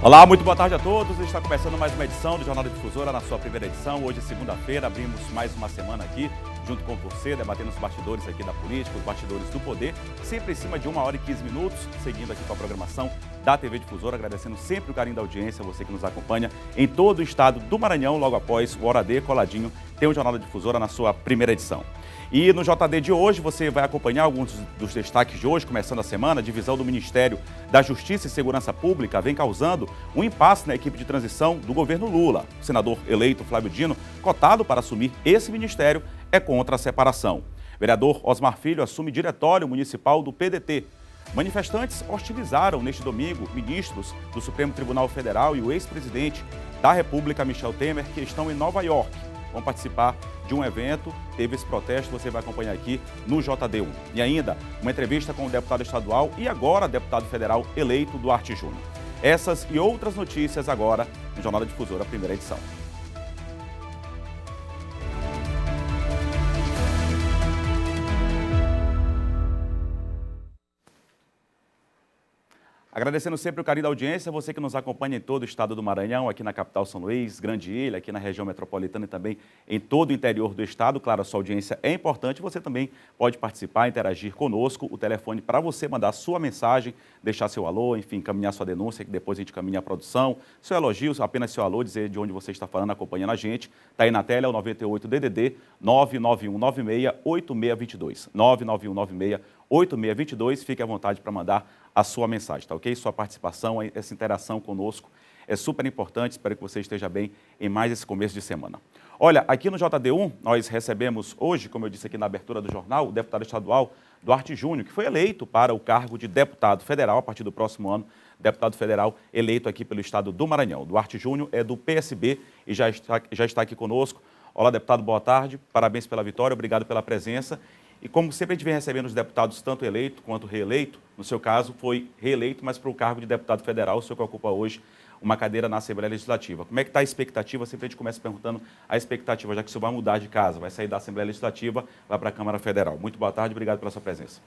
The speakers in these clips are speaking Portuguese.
Olá, muito boa tarde a todos. Está começando mais uma edição do Jornal da Difusora, na sua primeira edição. Hoje, segunda-feira, abrimos mais uma semana aqui, junto com você, debatendo os bastidores aqui da política, os bastidores do poder, sempre em cima de 1 hora e 15 minutos, seguindo aqui com a programação da TV Difusora, agradecendo sempre o carinho da audiência, você que nos acompanha em todo o estado do Maranhão, logo após o Hora D, coladinho, tem o Jornal da Difusora na sua primeira edição. E no JD de hoje você vai acompanhar alguns dos destaques de hoje, começando a semana. A divisão do Ministério da Justiça e Segurança Pública vem causando um impasse na equipe de transição do governo Lula. O senador eleito Flávio Dino, cotado para assumir esse ministério, é contra a separação. O vereador Osmar Filho assume diretório municipal do PDT. Manifestantes hostilizaram neste domingo ministros do Supremo Tribunal Federal e o ex-presidente da República, Michel Temer, que estão em Nova York. Vão participar de um evento, teve esse protesto, você vai acompanhar aqui no JD1. E ainda, uma entrevista com o deputado estadual e agora deputado federal eleito Duarte Júnior. Essas e outras notícias agora no Jornal da Difusora, primeira edição. Agradecendo sempre o carinho da audiência, você que nos acompanha em todo o estado do Maranhão, aqui na capital São Luís, Grande Ilha, aqui na região metropolitana e também em todo o interior do estado. Claro, a sua audiência é importante, você também pode participar, interagir conosco. O telefone para você mandar sua mensagem, deixar seu alô, enfim, encaminhar sua denúncia, que depois a gente caminha a produção. Seu elogio, apenas seu alô, dizer de onde você está falando, acompanhando a gente. Está aí na tela, é o 98-DDD 99196-8622. 99196-8622. Fique à vontade para mandar a sua mensagem, tá ok? Sua participação, essa interação conosco é super importante. Espero que você esteja bem em mais esse começo de semana. Olha, aqui no JD1, nós recebemos hoje, como eu disse aqui na abertura do jornal, o deputado estadual Duarte Júnior, que foi eleito para o cargo de deputado federal a partir do próximo ano, deputado federal eleito aqui pelo estado do Maranhão. Duarte Júnior é do PSB e já está aqui conosco. Olá, deputado, boa tarde, parabéns pela vitória, obrigado pela presença. E como sempre a gente vem recebendo os deputados, tanto eleito quanto reeleito, no seu caso foi reeleito, mas para o cargo de deputado federal, o senhor que ocupa hoje uma cadeira na Assembleia Legislativa. Como é que está a expectativa? Sempre a gente começa perguntando a expectativa, já que o senhor vai mudar de casa, vai sair da Assembleia Legislativa, vai para a Câmara Federal. Muito boa tarde, obrigado pela sua presença.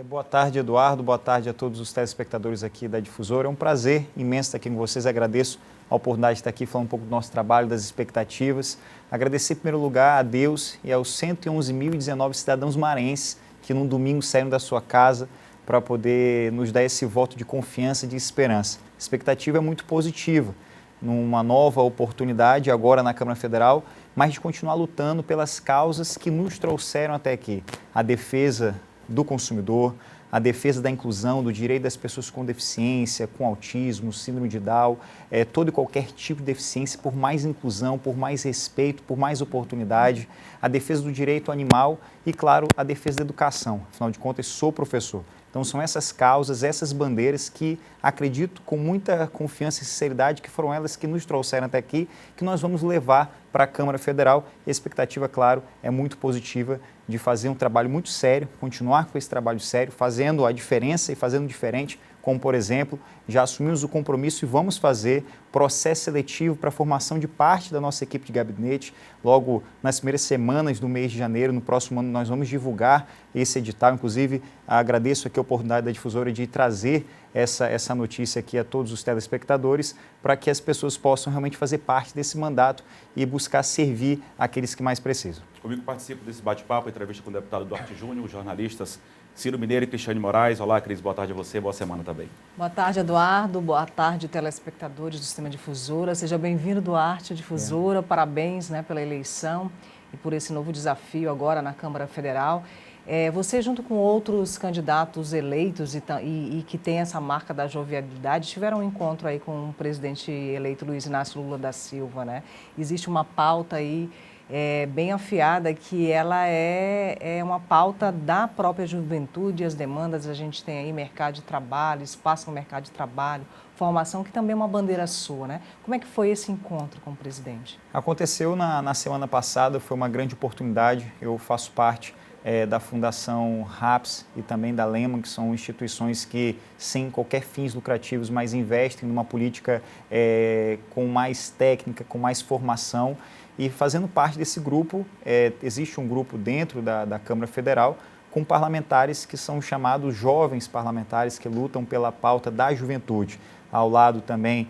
Boa tarde, Eduardo, boa tarde a todos os telespectadores aqui da Difusora. É um prazer imenso estar aqui com vocês, agradeço a oportunidade de estar aqui falando um pouco do nosso trabalho, das expectativas. Agradecer em primeiro lugar a Deus e aos 111.019 cidadãos maranhenses que num domingo saíram da sua casa para poder nos dar esse voto de confiança e de esperança. A expectativa é muito positiva, numa nova oportunidade agora na Câmara Federal, mas de continuar lutando pelas causas que nos trouxeram até aqui. A defesa do consumidor, a defesa da inclusão, do direito das pessoas com deficiência, com autismo, síndrome de Down, todo e qualquer tipo de deficiência, por mais inclusão, por mais respeito, por mais oportunidade, a defesa do direito animal e, claro, a defesa da educação. Afinal de contas, sou professor. Então, são essas causas, essas bandeiras que acredito com muita confiança e sinceridade que foram elas que nos trouxeram até aqui, que nós vamos levar para a Câmara Federal. A expectativa, claro, é muito positiva de fazer um trabalho muito sério, continuar com esse trabalho sério, fazendo a diferença e fazendo diferente, como, por exemplo, já assumimos o compromisso e vamos fazer processo seletivo para a formação de parte da nossa equipe de gabinete. Logo nas primeiras semanas do mês de janeiro, no próximo ano, nós vamos divulgar esse edital. Inclusive, agradeço aqui a oportunidade da Difusora de trazer essa notícia aqui a todos os telespectadores, para que as pessoas possam realmente fazer parte desse mandato e buscar servir aqueles que mais precisam. Comigo participo desse bate-papo, entrevista com o deputado Duarte Júnior, os jornalistas Ciro Mineiro e Cristiane Moraes. Olá, Cris, boa tarde a você, boa semana também. Boa tarde, Eduardo, boa tarde, telespectadores do Sistema Difusora. Seja bem-vindo, Duarte, Difusora, parabéns, pela eleição e por esse novo desafio agora na Câmara Federal. Você, junto com outros candidatos eleitos e que tem essa marca da jovialidade, tiveram um encontro aí com o presidente eleito Luiz Inácio Lula da Silva, né? Existe uma pauta aí bem afiada, que ela é uma pauta da própria juventude, as demandas. A gente tem aí mercado de trabalho, espaço no mercado de trabalho, formação, que também é uma bandeira sua, né? Como é que foi esse encontro com o presidente? Aconteceu na semana passada, foi uma grande oportunidade. Eu faço parte da Fundação RAPS e também da Lehman, que são instituições que, sem qualquer fins lucrativos, mas investem numa política com mais técnica, com mais formação. E fazendo parte desse grupo, existe um grupo dentro da Câmara Federal com parlamentares que são chamados jovens parlamentares, que lutam pela pauta da juventude. Ao lado também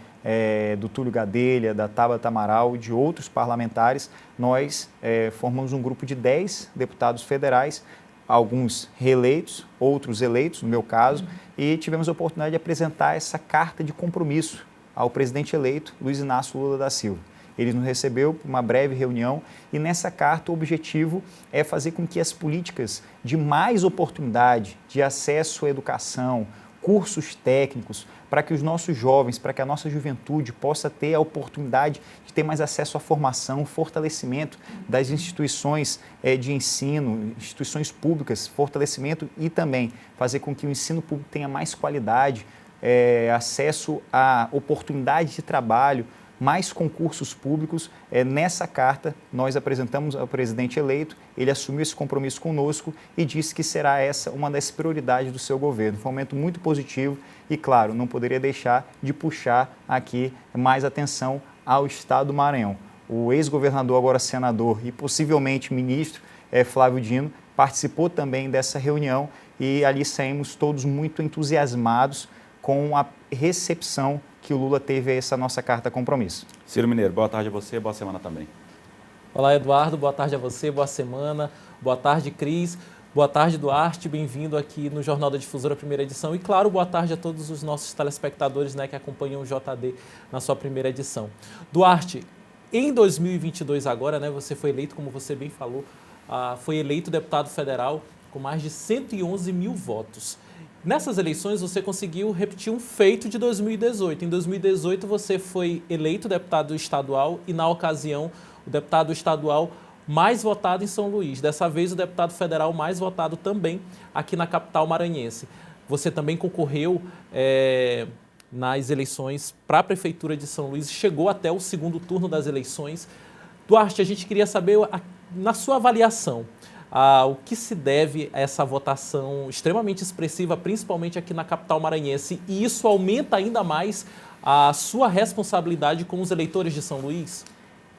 do Túlio Gadelha, da Tabata Amaral e de outros parlamentares, nós formamos um grupo de 10 deputados federais, alguns reeleitos, outros eleitos, no meu caso, e tivemos a oportunidade de apresentar essa carta de compromisso ao presidente eleito, Luiz Inácio Lula da Silva. Ele nos recebeu para uma breve reunião e nessa carta o objetivo é fazer com que as políticas de mais oportunidade, de acesso à educação, cursos técnicos, para que os nossos jovens, para que a nossa juventude possa ter a oportunidade de ter mais acesso à formação, fortalecimento das instituições de ensino, instituições públicas, fortalecimento e também fazer com que o ensino público tenha mais qualidade, acesso a oportunidade de trabalho, mais concursos públicos. Nessa carta, nós apresentamos ao presidente eleito, ele assumiu esse compromisso conosco e disse que será essa uma das prioridades do seu governo. Foi um momento muito positivo e, claro, não poderia deixar de puxar aqui mais atenção ao Estado do Maranhão. O ex-governador, agora senador e possivelmente ministro, Flávio Dino, participou também dessa reunião e ali saímos todos muito entusiasmados com a recepção que o Lula teve a essa nossa carta compromisso. Ciro Mineiro, boa tarde a você, boa semana também. Olá, Eduardo, boa tarde a você, boa semana, boa tarde, Cris, boa tarde, Duarte, bem-vindo aqui no Jornal da Difusora, primeira edição, e claro, boa tarde a todos os nossos telespectadores, né, que acompanham o JD na sua primeira edição. Duarte, em 2022 agora, né, você foi eleito, como você bem falou, foi eleito deputado federal com mais de 111 mil votos. Nessas eleições, você conseguiu repetir um feito de 2018. Em 2018, você foi eleito deputado estadual e, na ocasião, o deputado estadual mais votado em São Luís. Dessa vez, o deputado federal mais votado também aqui na capital maranhense. Você também concorreu nas eleições para a Prefeitura de São Luís, chegou até o segundo turno das eleições. Duarte, a gente queria saber, na sua avaliação, o que se deve a essa votação extremamente expressiva, principalmente aqui na capital maranhense, e isso aumenta ainda mais a sua responsabilidade com os eleitores de São Luís?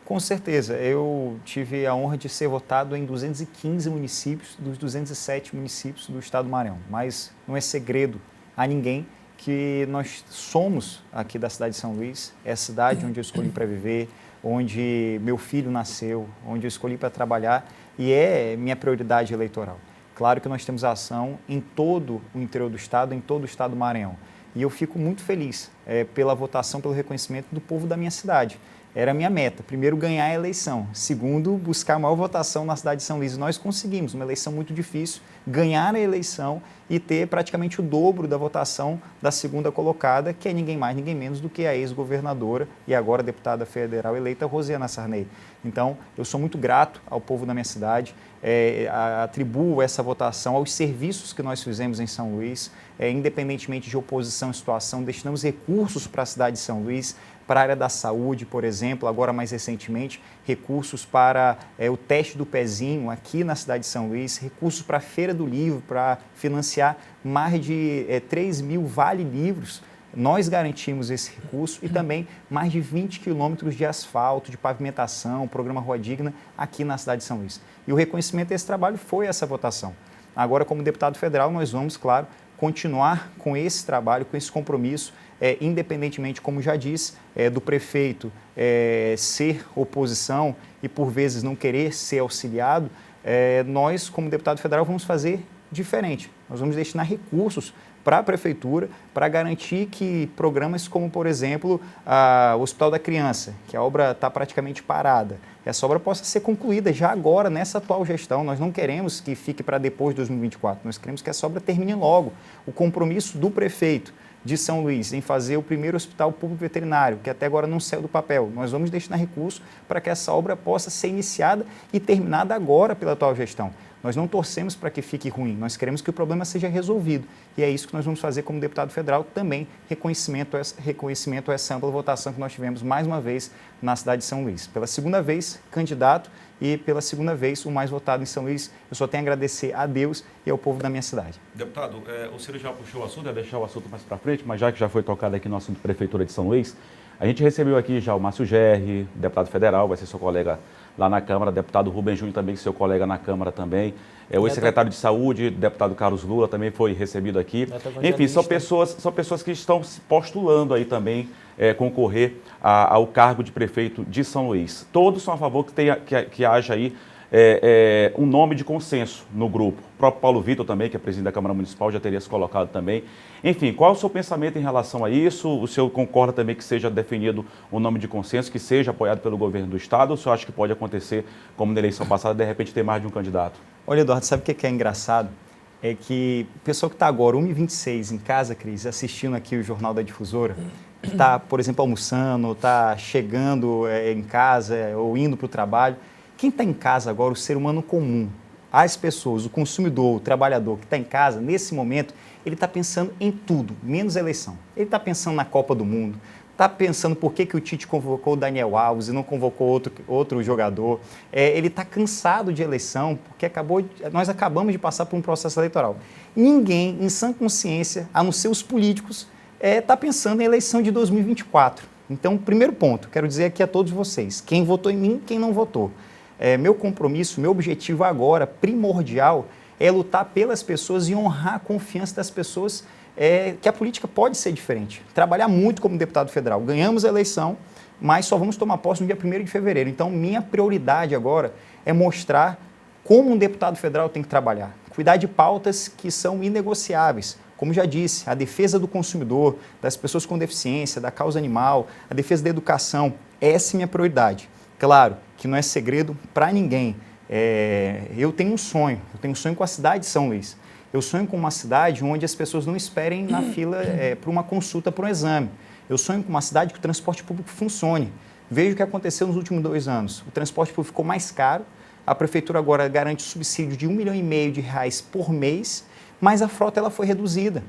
Com certeza, eu tive a honra de ser votado em 215 municípios dos 207 municípios do estado do Maranhão, mas não é segredo a ninguém que nós somos aqui da cidade de São Luís, é a cidade onde eu escolhi para viver, onde meu filho nasceu, onde eu escolhi para trabalhar, e é minha prioridade eleitoral. Claro que nós temos ação em todo o interior do estado, em todo o estado do Maranhão. E eu fico muito feliz pela votação, pelo reconhecimento do povo da minha cidade. Era a minha meta, primeiro ganhar a eleição, segundo buscar a maior votação na cidade de São Luís. Nós conseguimos, uma eleição muito difícil, ganhar a eleição e ter praticamente o dobro da votação da segunda colocada, que é ninguém mais, ninguém menos do que a ex-governadora e agora deputada federal eleita Rosiana Sarney. Então, eu sou muito grato ao povo da minha cidade, atribuo essa votação aos serviços que nós fizemos em São Luís, independentemente de oposição e situação, destinamos recursos para a cidade de São Luís, para a área da saúde, por exemplo, agora mais recentemente, recursos para o teste do pezinho aqui na cidade de São Luís, recursos para a Feira do Livro, para financiar mais de 3 mil vale-livros. Nós garantimos esse recurso e também mais de 20 quilômetros de asfalto, de pavimentação, programa Rua Digna aqui na cidade de São Luís. E o reconhecimento desse trabalho foi essa votação. Agora, como deputado federal, nós vamos, claro, continuar com esse trabalho, com esse compromisso, independentemente, como já disse, do prefeito ser oposição e, por vezes, não querer ser auxiliado, nós, como deputado federal, vamos fazer diferente. Nós vamos destinar recursos para a Prefeitura, para garantir que programas como, por exemplo, o Hospital da Criança, que a obra está praticamente parada, essa obra possa ser concluída já agora, nessa atual gestão. Nós não queremos que fique para depois de 2024, nós queremos que essa obra termine logo. O compromisso do prefeito de São Luís em fazer o primeiro hospital público veterinário, que até agora não saiu do papel. Nós vamos destinar recursos para que essa obra possa ser iniciada e terminada agora pela atual gestão. Nós não torcemos para que fique ruim, nós queremos que o problema seja resolvido. E é isso que nós vamos fazer como deputado federal, também reconhecimento a essa ampla votação que nós tivemos mais uma vez na cidade de São Luís. Pela segunda vez, candidato, e pela segunda vez o mais votado em São Luís. Eu só tenho a agradecer a Deus e ao povo da minha cidade. Deputado, o Ciro já puxou o assunto, é deixar o assunto mais para frente, mas já que já foi tocado aqui no assunto Prefeitura de São Luís, a gente recebeu aqui já o Márcio Gerri, deputado federal, vai ser seu colega lá na Câmara, deputado Rubem Júnior também, seu colega na Câmara também, o ex-secretário de Saúde, deputado Carlos Lula, também foi recebido aqui. Enfim, são pessoas que estão se postulando aí também concorrer ao cargo de prefeito de São Luís. Todos são a favor que haja aí um nome de consenso no grupo. O próprio Paulo Vitor também, que é presidente da Câmara Municipal, já teria se colocado também. Enfim, qual é o seu pensamento em relação a isso? O senhor concorda também que seja definido um nome de consenso, que seja apoiado pelo governo do Estado, ou o senhor acha que pode acontecer, como na eleição passada, de repente ter mais de um candidato? Olha, Eduardo, sabe o que é engraçado? É que o pessoal que está agora, 1h26, em casa, Cris, assistindo aqui o Jornal da Difusora, está, por exemplo, almoçando, está chegando em casa ou indo para o trabalho. Quem está em casa agora, o ser humano comum, as pessoas, o consumidor, o trabalhador que está em casa, nesse momento, ele está pensando em tudo, menos a eleição. Ele está pensando na Copa do Mundo, está pensando por que o Tite convocou o Daniel Alves e não convocou outro jogador. Ele está cansado de eleição, porque nós acabamos de passar por um processo eleitoral. Ninguém, em sã consciência, a não ser os políticos, está pensando em eleição de 2024. Então, primeiro ponto, quero dizer aqui a todos vocês, quem votou em mim, quem não votou. Meu compromisso, meu objetivo agora, primordial, é lutar pelas pessoas e honrar a confiança das pessoas que a política pode ser diferente. Trabalhar muito como deputado federal. Ganhamos a eleição, mas só vamos tomar posse no dia 1º de fevereiro. Então, minha prioridade agora é mostrar como um deputado federal tem que trabalhar. Cuidar de pautas que são inegociáveis. Como já disse, a defesa do consumidor, das pessoas com deficiência, da causa animal, a defesa da educação. Essa é minha prioridade. Claro que não é segredo para ninguém. Eu tenho um sonho com a cidade de São Luís. Eu sonho com uma cidade onde as pessoas não esperem na fila para uma consulta, para um exame. Eu sonho com uma cidade que o transporte público funcione. Veja o que aconteceu nos últimos 2 anos. O transporte público ficou mais caro, a prefeitura agora garante subsídio de R$1,5 milhão por mês, mas a frota ela foi reduzida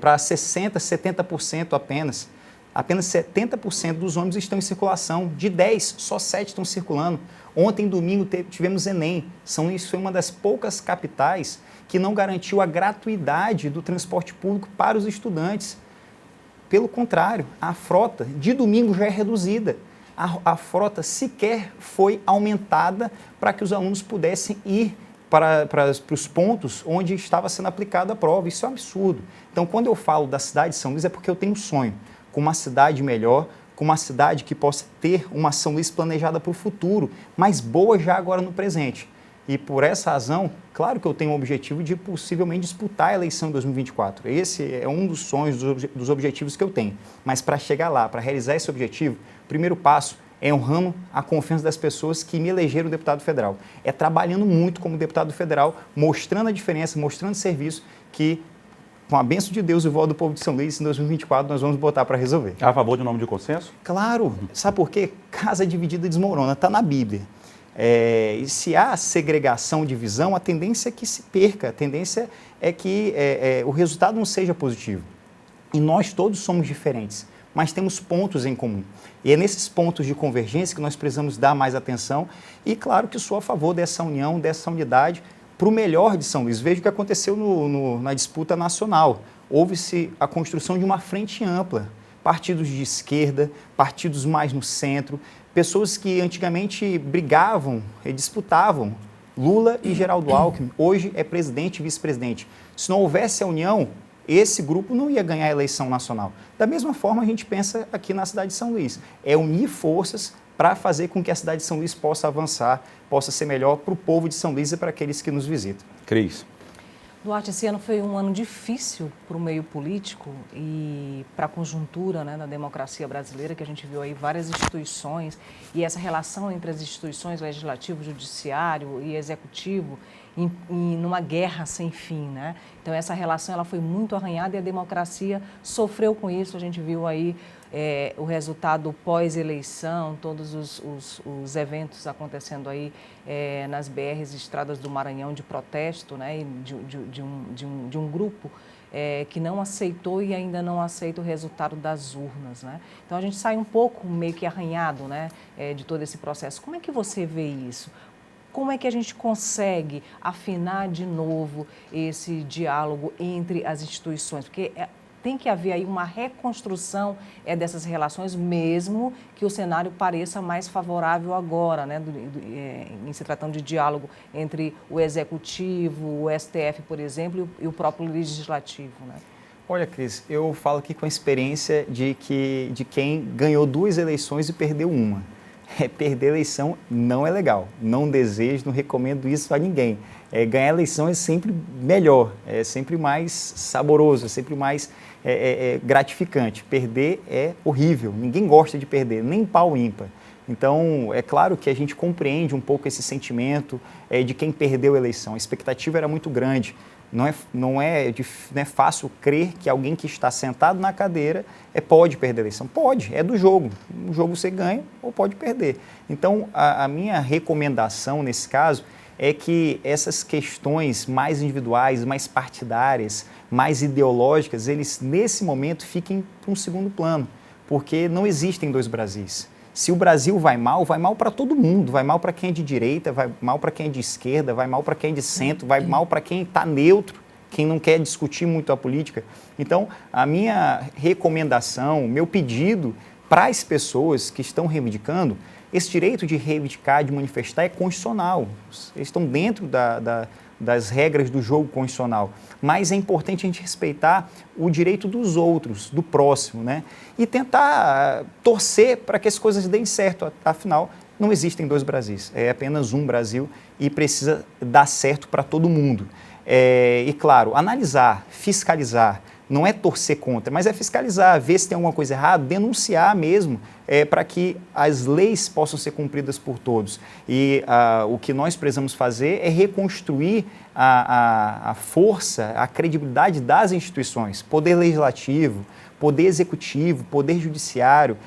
para 60%, 70% apenas. Apenas 70% dos ônibus estão em circulação. De 10, só 7 estão circulando. Ontem, domingo, tivemos Enem. São Luís foi uma das poucas capitais que não garantiu a gratuidade do transporte público para os estudantes. Pelo contrário, a frota de domingo já é reduzida. A frota sequer foi aumentada para que os alunos pudessem ir para os pontos onde estava sendo aplicada a prova. Isso é um absurdo. Então, quando eu falo da cidade de São Luís, é porque eu tenho um sonho com uma cidade melhor, com uma cidade que possa ter uma São Luís planejada para o futuro, mas boa já agora no presente. E por essa razão, claro que eu tenho o objetivo de possivelmente disputar a eleição em 2024. Esse é um dos sonhos, dos objetivos que eu tenho. Mas para chegar lá, para realizar esse objetivo, o primeiro passo é honrando a confiança das pessoas que me elegeram deputado federal. É trabalhando muito como deputado federal, mostrando a diferença, mostrando serviço que, com a bênção de Deus e o voto do povo de São Luís, em 2024 nós vamos botar para resolver. A favor de um nome de consenso? Claro. Sabe por quê? Casa dividida desmorona, está na Bíblia. E se há segregação, divisão, a tendência é que se perca, a tendência é que o resultado não seja positivo. E nós todos somos diferentes, mas temos pontos em comum. E é nesses pontos de convergência que nós precisamos dar mais atenção e, claro, que sou a favor dessa união, dessa unidade, para o melhor de São Luís. Veja o que aconteceu na disputa nacional. Houve-se a construção de uma frente ampla, partidos de esquerda, partidos mais no centro, pessoas que antigamente brigavam e disputavam, Lula e Geraldo Alckmin, hoje é presidente e vice-presidente. Se não houvesse a união, esse grupo não ia ganhar a eleição nacional. Da mesma forma, a gente pensa aqui na cidade de São Luís. É unir forças para fazer com que a cidade de São Luís possa avançar, possa ser melhor para o povo de São Luís e para aqueles que nos visitam. Cris. Duarte, esse ano foi um ano difícil para o meio político e para a conjuntura, né, da democracia brasileira, que a gente viu aí várias instituições e essa relação entre as instituições legislativo, judiciário e executivo numa guerra sem fim, né? Então essa relação ela foi muito arranhada e a democracia sofreu com isso. A gente viu aí o resultado pós-eleição, todos os eventos acontecendo aí nas BRs, estradas do Maranhão de protesto, né, de um grupo que não aceitou e ainda não aceita o resultado das urnas, né? Então a gente sai um pouco meio que arranhado, né, de todo esse processo. Como é que você vê isso? Como é que a gente consegue afinar de novo esse diálogo entre as instituições? Porque tem que haver aí uma reconstrução dessas relações, mesmo que o cenário pareça mais favorável agora, né, em se tratando de diálogo entre o Executivo, o STF, por exemplo, e o próprio Legislativo, né? Olha, Cris, eu falo aqui com a experiência de quem ganhou 2 eleições e perdeu uma. Perder eleição não é legal, não desejo, não recomendo isso a ninguém. Ganhar eleição é sempre melhor, é sempre mais saboroso, é sempre mais gratificante. Perder é horrível, ninguém gosta de perder, nem pau ímpar. Então, é claro que a gente compreende um pouco esse sentimento de quem perdeu a eleição. A expectativa era muito grande. Não é fácil crer que alguém que está sentado na cadeira pode perder a eleição. Pode, é do jogo. No jogo você ganha ou pode perder. Então, a minha recomendação nesse caso é que essas questões mais individuais, mais partidárias, mais ideológicas, eles nesse momento fiquem para um segundo plano, porque não existem 2 Brasis. Se o Brasil vai mal para todo mundo, vai mal para quem é de direita, vai mal para quem é de esquerda, vai mal para quem é de centro, vai mal para quem está neutro, quem não quer discutir muito a política. Então, a minha recomendação, meu pedido para as pessoas que estão reivindicando, esse direito de reivindicar, de manifestar é constitucional. Eles estão dentro das regras do jogo constitucional. Mas é importante a gente respeitar o direito dos outros, do próximo, né? E tentar torcer para que as coisas deem certo. Afinal, não existem 2 Brasis, é apenas um Brasil e precisa dar certo para todo mundo. E claro, analisar, fiscalizar, não é torcer contra, mas é fiscalizar, ver se tem alguma coisa errada, denunciar mesmo, para que as leis possam ser cumpridas por todos. E o que nós precisamos fazer é reconstruir a força, a credibilidade das instituições, poder legislativo, poder executivo, poder judiciário.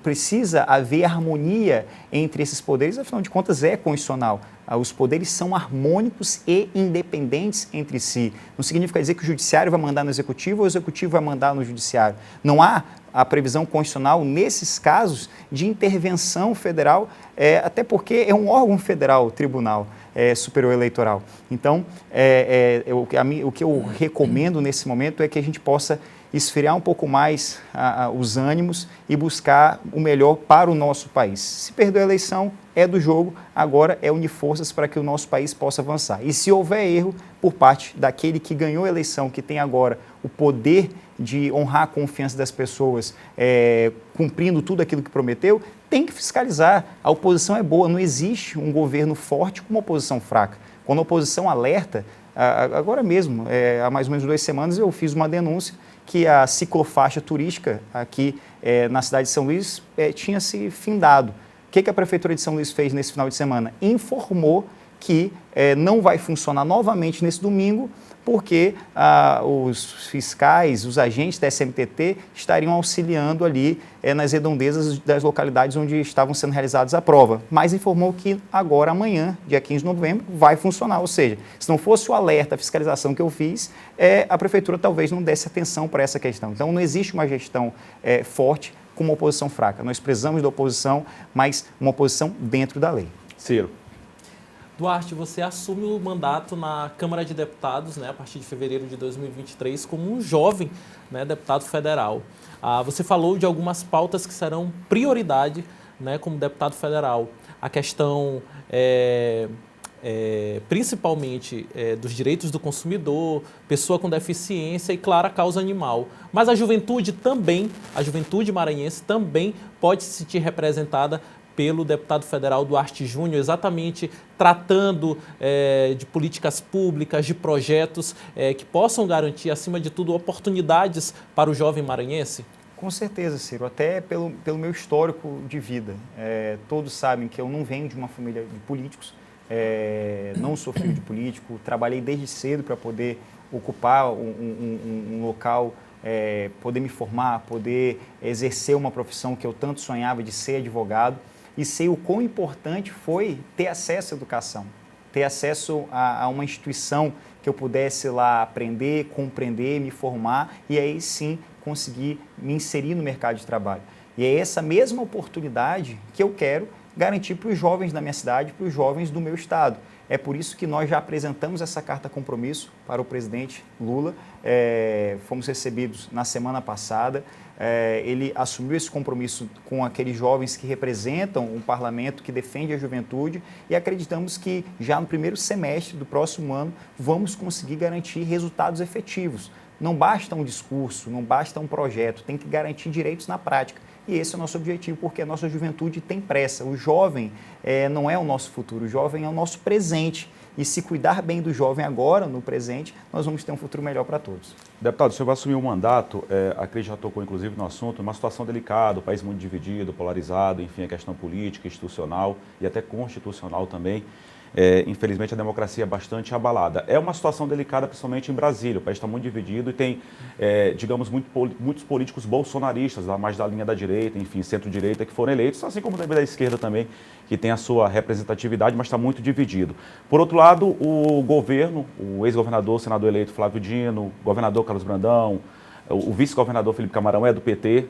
Precisa haver harmonia entre esses poderes, afinal de contas é constitucional. Os poderes são harmônicos e independentes entre si. Não significa dizer que o judiciário vai mandar no executivo ou o executivo vai mandar no judiciário. Não há a previsão constitucional, nesses casos, de intervenção federal, até porque é um órgão federal, o Tribunal Superior Eleitoral. Então, o que eu recomendo nesse momento é que a gente possa esfriar um pouco mais os ânimos e buscar o melhor para o nosso país. Se perdeu a eleição, é do jogo, agora é unir forças para que o nosso país possa avançar. E se houver erro por parte daquele que ganhou a eleição, que tem agora o poder de honrar a confiança das pessoas, cumprindo tudo aquilo que prometeu, tem que fiscalizar. A oposição é boa, não existe um governo forte com uma oposição fraca. Quando a oposição alerta, agora mesmo, há mais ou menos 2 semanas, eu fiz uma denúncia que a ciclofaixa turística aqui na cidade de São Luís tinha se findado. O que a Prefeitura de São Luís fez nesse final de semana? Informou que não vai funcionar novamente nesse domingo, porque os fiscais, os agentes da SMTT estariam auxiliando ali nas redondezas das localidades onde estavam sendo realizadas a prova. Mas informou que agora, amanhã, dia 15 de novembro, vai funcionar. Ou seja, se não fosse o alerta, a fiscalização que eu fiz, a Prefeitura talvez não desse atenção para essa questão. Então, não existe uma gestão forte com uma oposição fraca. Nós precisamos da oposição, mas uma oposição dentro da lei. Ciro. Duarte, você assume o mandato na Câmara de Deputados, né, a partir de fevereiro de 2023, como um jovem, né, deputado federal. Você falou de algumas pautas que serão prioridade, né, como deputado federal. A questão, principalmente, dos direitos do consumidor, pessoa com deficiência e, claro, a causa animal. Mas a juventude também, a juventude maranhense também pode se sentir representada pelo deputado federal Duarte Júnior, exatamente tratando de políticas públicas, de projetos que possam garantir, acima de tudo, oportunidades para o jovem maranhense? Com certeza, Ciro, até pelo meu histórico de vida. Todos sabem que eu não venho de uma família de políticos, não sou filho de político, trabalhei desde cedo para poder ocupar um local, poder me formar, poder exercer uma profissão que eu tanto sonhava de ser advogado. E sei o quão importante foi ter acesso à educação, ter acesso a uma instituição que eu pudesse lá aprender, compreender, me formar e aí sim conseguir me inserir no mercado de trabalho. E é essa mesma oportunidade que eu quero garantir para os jovens da minha cidade, para os jovens do meu estado. É por isso que nós já apresentamos essa carta compromisso para o presidente Lula, fomos recebidos na semana passada. Ele assumiu esse compromisso com aqueles jovens que representam um parlamento que defende a juventude e acreditamos que já no primeiro semestre do próximo ano vamos conseguir garantir resultados efetivos. não basta um discurso, não basta um projeto, tem que garantir direitos na prática. E esse é o nosso objetivo, porque a nossa juventude tem pressa. O jovem não é o nosso futuro, o jovem é o nosso presente. E se cuidar bem do jovem agora, no presente, nós vamos ter um futuro melhor para todos. Deputado, o senhor vai assumir o mandato, a Cris já tocou inclusive no assunto, uma situação delicada, o país muito dividido, polarizado, enfim, a questão política, institucional e até constitucional também. Infelizmente a democracia é bastante abalada. É uma situação delicada, principalmente em Brasília. O país está muito dividido e tem, digamos, muitos políticos bolsonaristas, mais da linha da direita, enfim, centro-direita, que foram eleitos, assim como da esquerda também, que tem a sua representatividade, mas está muito dividido. Por outro lado, o governo, o ex-governador, senador eleito Flávio Dino, o governador Carlos Brandão, o vice-governador Felipe Camarão do PT,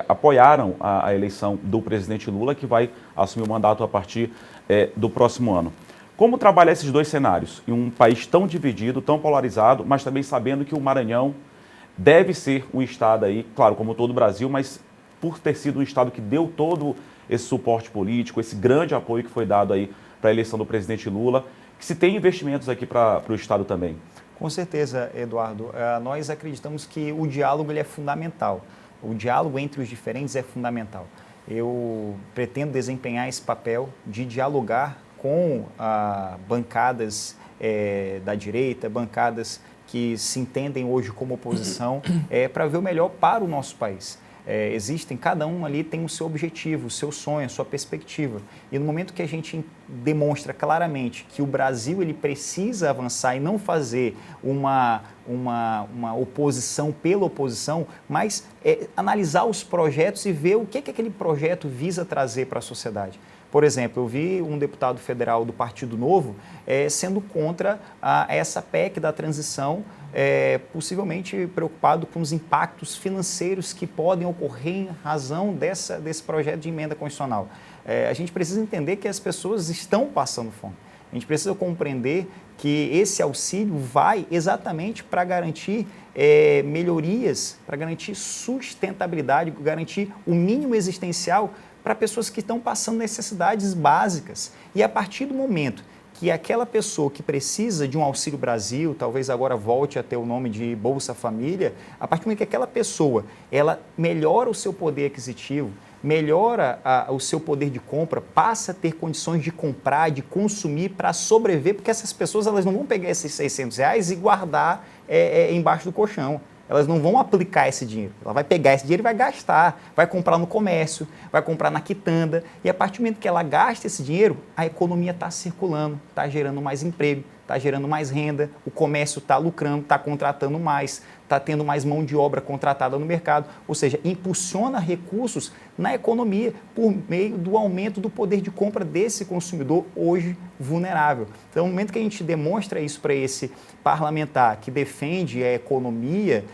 apoiaram a eleição do presidente Lula, que vai assumir o mandato a partir do próximo ano. Como trabalhar esses dois cenários em um país tão dividido, tão polarizado, mas também sabendo que o Maranhão deve ser um estado aí, claro, como todo o Brasil, mas por ter sido um estado que deu todo esse suporte político, esse grande apoio que foi dado aí para a eleição do presidente Lula, que se tem investimentos aqui para o estado também? Com certeza, Eduardo. Nós acreditamos que o diálogo ele é fundamental. O diálogo entre os diferentes é fundamental. Eu pretendo desempenhar esse papel de dialogar com bancadas da direita, bancadas que se entendem hoje como oposição, para ver o melhor para o nosso país. Cada um ali tem o seu objetivo, o seu sonho, a sua perspectiva. E no momento que a gente demonstra claramente que o Brasil ele precisa avançar e não fazer uma oposição pela oposição, mas analisar os projetos e ver o que aquele projeto visa trazer para a sociedade. Por exemplo, eu vi um deputado federal do Partido Novo sendo contra essa PEC da transição, possivelmente preocupado com os impactos financeiros que podem ocorrer em razão desse projeto de emenda constitucional. A gente precisa entender que as pessoas estão passando fome. A gente precisa compreender que esse auxílio vai exatamente para garantir melhorias, para garantir sustentabilidade, garantir o mínimo existencial para pessoas que estão passando necessidades básicas. E a partir do momento que aquela pessoa que precisa de um Auxílio Brasil, talvez agora volte a ter o nome de Bolsa Família, a partir do momento que aquela pessoa ela melhora o seu poder aquisitivo, melhora o seu poder de compra, passa a ter condições de comprar, de consumir para sobreviver, porque essas pessoas elas não vão pegar esses R$600 e guardar embaixo do colchão. Elas não vão aplicar esse dinheiro. Ela vai pegar esse dinheiro e vai gastar, vai comprar no comércio, vai comprar na quitanda. E a partir do momento que ela gasta esse dinheiro, a economia está circulando, está gerando mais emprego, está gerando mais renda, o comércio está lucrando, está contratando mais, está tendo mais mão de obra contratada no mercado. Ou seja, impulsiona recursos na economia por meio do aumento do poder de compra desse consumidor hoje vulnerável. Então, no momento que a gente demonstra isso para esse parlamentar que defende a economia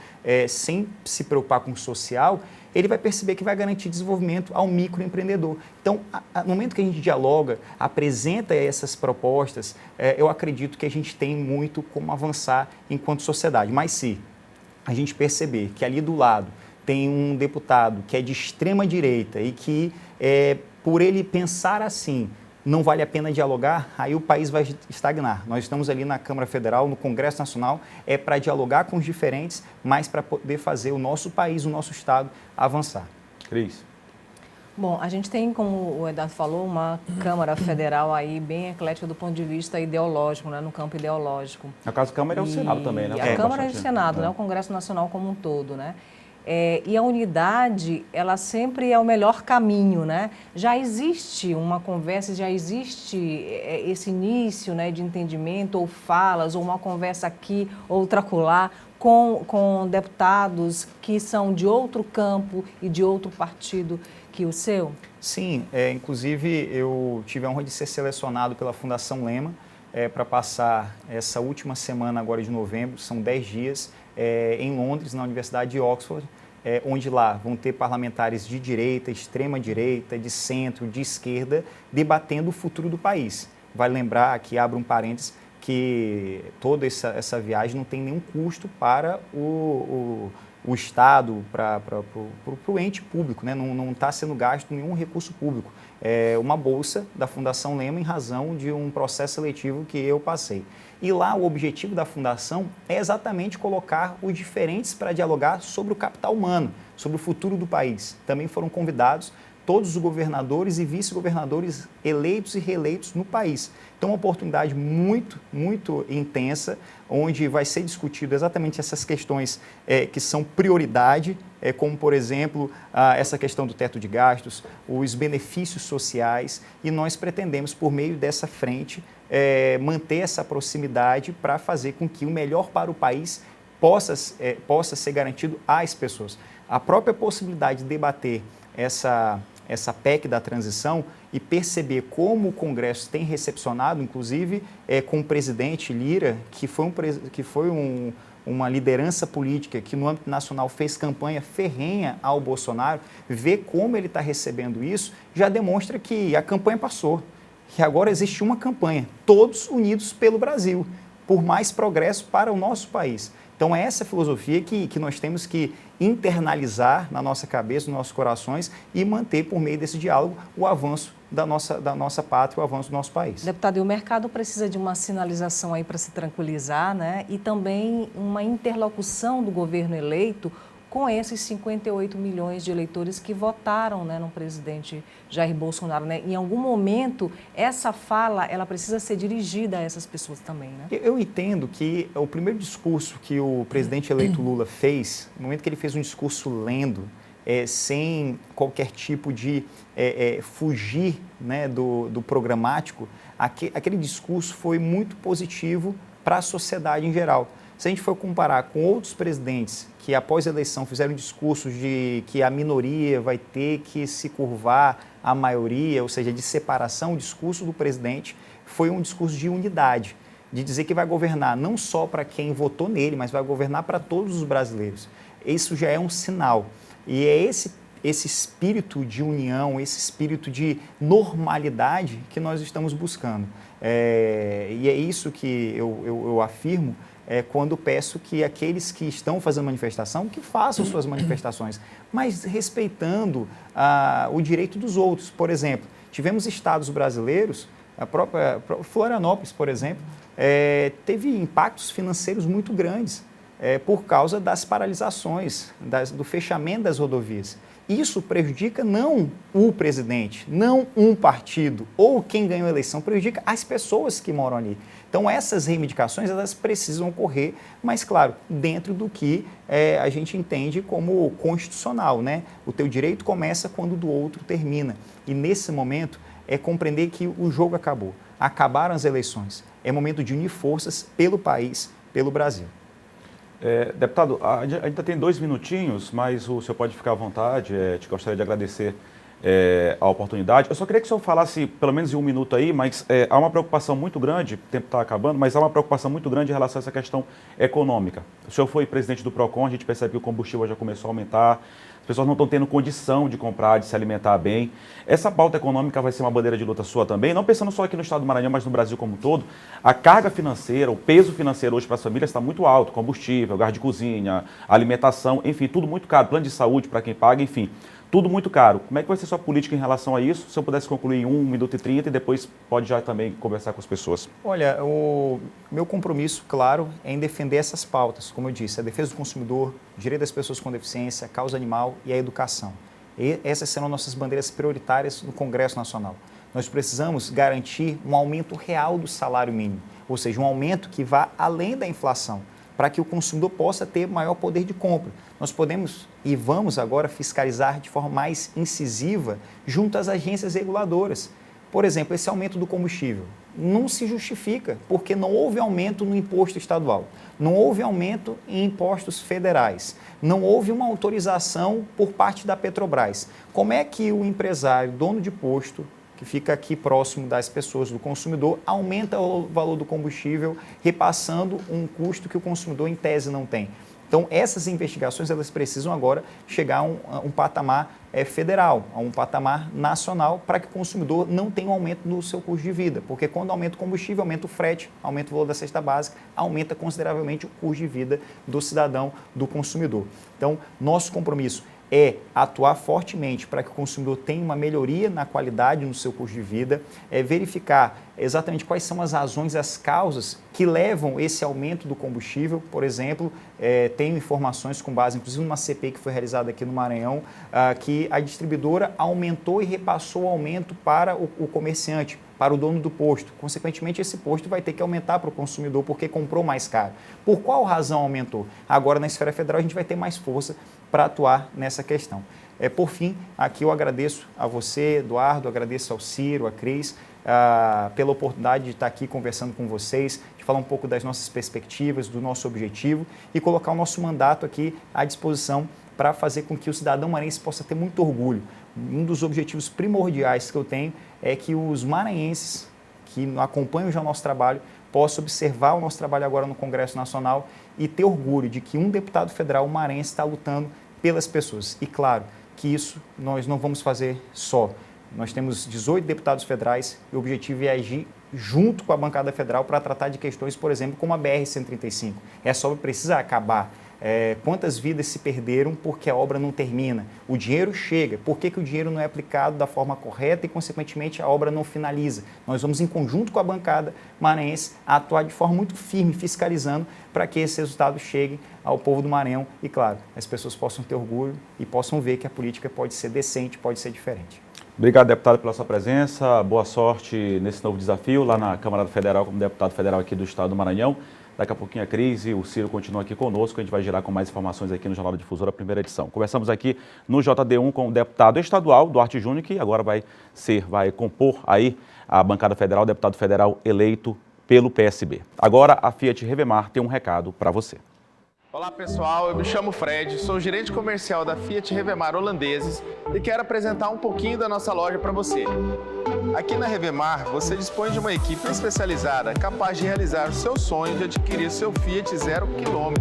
sem se preocupar com o social, ele vai perceber que vai garantir desenvolvimento ao microempreendedor. Então, no momento que a gente dialoga, apresenta essas propostas, eu acredito que a gente tem muito como avançar enquanto sociedade. Mas se a gente perceber que ali do lado tem um deputado que é de extrema direita e que, por ele pensar assim, não vale a pena dialogar, aí o país vai estagnar. Nós estamos ali na Câmara Federal, no Congresso Nacional, para dialogar com os diferentes, mas para poder fazer o nosso país, o nosso Estado avançar. Cris. Bom, a gente tem, como o Eduardo falou, uma Câmara Federal aí bem eclética do ponto de vista ideológico, né, no campo ideológico. No caso, a Câmara é o Senado também, né? A Câmara e o Senado, né, o Congresso Nacional como um todo, né? E a unidade, ela sempre é o melhor caminho, né? Já existe uma conversa, já existe esse início, né, de entendimento, ou falas, ou uma conversa aqui, outra acolá, com deputados que são de outro campo e de outro partido que o seu? Sim, inclusive eu tive a honra de ser selecionado pela Fundação Lema para passar essa última semana agora de novembro, são 10 dias, em Londres, na Universidade de Oxford, onde lá vão ter parlamentares de direita, extrema direita, de centro, de esquerda, debatendo o futuro do país. Vale lembrar, aqui abro um parênteses, que toda essa viagem não tem nenhum custo para o Estado para o ente público, né? Não está sendo gasto nenhum recurso público. É uma bolsa da Fundação Lema em razão de um processo seletivo que eu passei. E lá o objetivo da Fundação é exatamente colocar os diferentes para dialogar sobre o capital humano, sobre o futuro do país. Também foram convidados todos os governadores e vice-governadores eleitos e reeleitos no país. Então, uma oportunidade muito, muito intensa, onde vai ser discutido exatamente essas questões que são prioridade, como, por exemplo, essa questão do teto de gastos, os benefícios sociais, e nós pretendemos, por meio dessa frente, manter essa proximidade para fazer com que o melhor para o país possa ser garantido às pessoas. A própria possibilidade de debater essa PEC da transição e perceber como o Congresso tem recepcionado, inclusive com o presidente Lira, que foi uma liderança política que no âmbito nacional fez campanha ferrenha ao Bolsonaro, ver como ele está recebendo isso, já demonstra que a campanha passou, que agora existe uma campanha, todos unidos pelo Brasil, por mais progresso para o nosso país. Então, é essa filosofia que nós temos que internalizar na nossa cabeça, nos nossos corações e manter, por meio desse diálogo, o avanço da nossa pátria, o avanço do nosso país. Deputado, e o mercado precisa de uma sinalização aí para se tranquilizar, né? E também uma interlocução do governo eleito com esses 58 milhões de eleitores que votaram, né, no presidente Jair Bolsonaro, né? Em algum momento, essa fala, ela precisa ser dirigida a essas pessoas também, né? Eu entendo que o primeiro discurso que o presidente eleito Lula fez, no momento que ele fez um discurso lendo, sem qualquer tipo de fugir, né, do programático, aquele discurso foi muito positivo para a sociedade em geral. Se a gente for comparar com outros presidentes que, após a eleição, fizeram discursos de que a minoria vai ter que se curvar à maioria, ou seja, de separação, o discurso do presidente foi um discurso de unidade, de dizer que vai governar não só para quem votou nele, mas vai governar para todos os brasileiros. Isso já é um sinal. E é esse espírito de união, esse espírito de normalidade que nós estamos buscando. E é isso que eu afirmo quando peço que aqueles que estão fazendo manifestação, que façam suas manifestações, mas respeitando o direito dos outros. Por exemplo, tivemos estados brasileiros, a própria Florianópolis, por exemplo, teve impactos financeiros muito grandes por causa das paralisações, do fechamento das rodovias. Isso prejudica não o presidente, não um partido ou quem ganhou a eleição, prejudica as pessoas que moram ali. Então, essas reivindicações, elas precisam ocorrer, mas, claro, dentro do que a gente entende como constitucional, né? O teu direito começa quando o do outro termina. E, nesse momento, é compreender que o jogo acabou. Acabaram as eleições. É momento de unir forças pelo país, pelo Brasil. Deputado, ainda tem 2 minutinhos, mas o senhor pode ficar à vontade. Te gostaria de agradecer a oportunidade. Eu só queria que o senhor falasse pelo menos em 1 minuto aí, mas há uma preocupação muito grande, o tempo está acabando, mas há uma preocupação muito grande em relação a essa questão econômica. O senhor foi presidente do PROCON, a gente percebe que o combustível já começou a aumentar, as pessoas não estão tendo condição de comprar, de se alimentar bem. Essa pauta econômica vai ser uma bandeira de luta sua também, não pensando só aqui no estado do Maranhão, mas no Brasil como um todo. A carga financeira, o peso financeiro hoje para as famílias está muito alto, combustível, gás de cozinha, alimentação, enfim, tudo muito caro, plano de saúde para quem paga, enfim. Tudo muito caro. Como é que vai ser sua política em relação a isso? Se eu pudesse concluir em 1 minuto e 30 e depois pode já também conversar com as pessoas. Olha, o meu compromisso, claro, é em defender essas pautas, como eu disse, a defesa do consumidor, o direito das pessoas com deficiência, a causa animal e a educação. E essas serão nossas bandeiras prioritárias no Congresso Nacional. Nós precisamos garantir um aumento real do salário mínimo, ou seja, um aumento que vá além da inflação, para que o consumidor possa ter maior poder de compra. Nós podemos e vamos agora fiscalizar de forma mais incisiva junto às agências reguladoras. Por exemplo, esse aumento do combustível não se justifica, porque não houve aumento no imposto estadual, não houve aumento em impostos federais, não houve uma autorização por parte da Petrobras. Como é que o empresário, dono de posto, que fica aqui próximo das pessoas, do consumidor, aumenta o valor do combustível, repassando um custo que o consumidor, em tese, não tem? Então, essas investigações elas precisam agora chegar a um patamar federal, a um patamar nacional, para que o consumidor não tenha um aumento no seu custo de vida. Porque quando aumenta o combustível, aumenta o frete, aumenta o valor da cesta básica, aumenta consideravelmente o custo de vida do cidadão, do consumidor. Então, nosso compromisso é atuar fortemente para que o consumidor tenha uma melhoria na qualidade no seu custo de vida, verificar exatamente quais são as razões, as causas que levam esse aumento do combustível. Por exemplo, tenho informações com base, inclusive, numa CPI que foi realizada aqui no Maranhão, que a distribuidora aumentou e repassou o aumento para o comerciante, para o dono do posto. Consequentemente, esse posto vai ter que aumentar para o consumidor porque comprou mais caro. Por qual razão aumentou? Agora, na esfera federal, a gente vai ter mais força para atuar nessa questão. Por fim, aqui eu agradeço a você, Eduardo, agradeço ao Ciro, a Cris, pela oportunidade de estar aqui conversando com vocês, de falar um pouco das nossas perspectivas, do nosso objetivo e colocar o nosso mandato aqui à disposição para fazer com que o cidadão maranhense possa ter muito orgulho. Um dos objetivos primordiais que eu tenho é que os maranhenses que acompanham já o nosso trabalho possam observar o nosso trabalho agora no Congresso Nacional e ter orgulho de que um deputado federal maranhense está lutando pelas pessoas. E claro que isso nós não vamos fazer só. Nós temos 18 deputados federais e o objetivo é agir junto com a bancada federal para tratar de questões, por exemplo, como a BR-135. Essa obra precisa acabar. Quantas vidas se perderam porque a obra não termina? O dinheiro chega, por que o dinheiro não é aplicado da forma correta e, consequentemente, a obra não finaliza? Nós vamos, em conjunto com a bancada maranhense, atuar de forma muito firme, fiscalizando, para que esse resultado chegue ao povo do Maranhão e, claro, as pessoas possam ter orgulho e possam ver que a política pode ser decente, pode ser diferente. Obrigado, deputado, pela sua presença. Boa sorte nesse novo desafio lá na Câmara Federal, como deputado federal aqui do Estado do Maranhão. Daqui a pouquinho a Cris e o Ciro continuam aqui conosco. A gente vai girar com mais informações aqui no Jornal da Difusora, primeira edição. Conversamos aqui no JD1 com o deputado estadual, Duarte Júnior, que agora vai compor aí a bancada federal, deputado federal eleito pelo PSB. Agora a Fiat Revemar tem um recado para você. Olá pessoal, eu me chamo Fred, sou gerente comercial da Fiat Revemar Holandeses e quero apresentar um pouquinho da nossa loja para você. Aqui na Revemar, você dispõe de uma equipe especializada capaz de realizar o seu sonho de adquirir seu Fiat 0 km.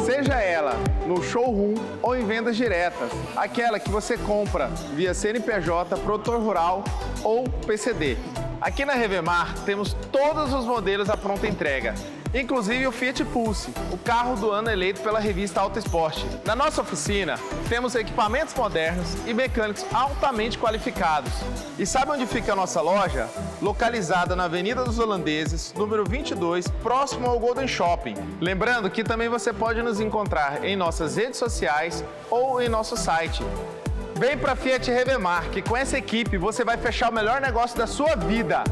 Seja ela no showroom ou em vendas diretas, aquela que você compra via CNPJ, produtor rural ou PCD. Aqui na Revemar temos todos os modelos à pronta entrega, inclusive o Fiat Pulse, o carro do ano eleito pela revista Auto Esporte. Na nossa oficina, temos equipamentos modernos e mecânicos altamente qualificados. E sabe onde fica a nossa loja? Localizada na Avenida dos Holandeses, número 22, próximo ao Golden Shopping. Lembrando que também você pode nos encontrar em nossas redes sociais ou em nosso site. Vem para Fiat Revemar, que com essa equipe você vai fechar o melhor negócio da sua vida.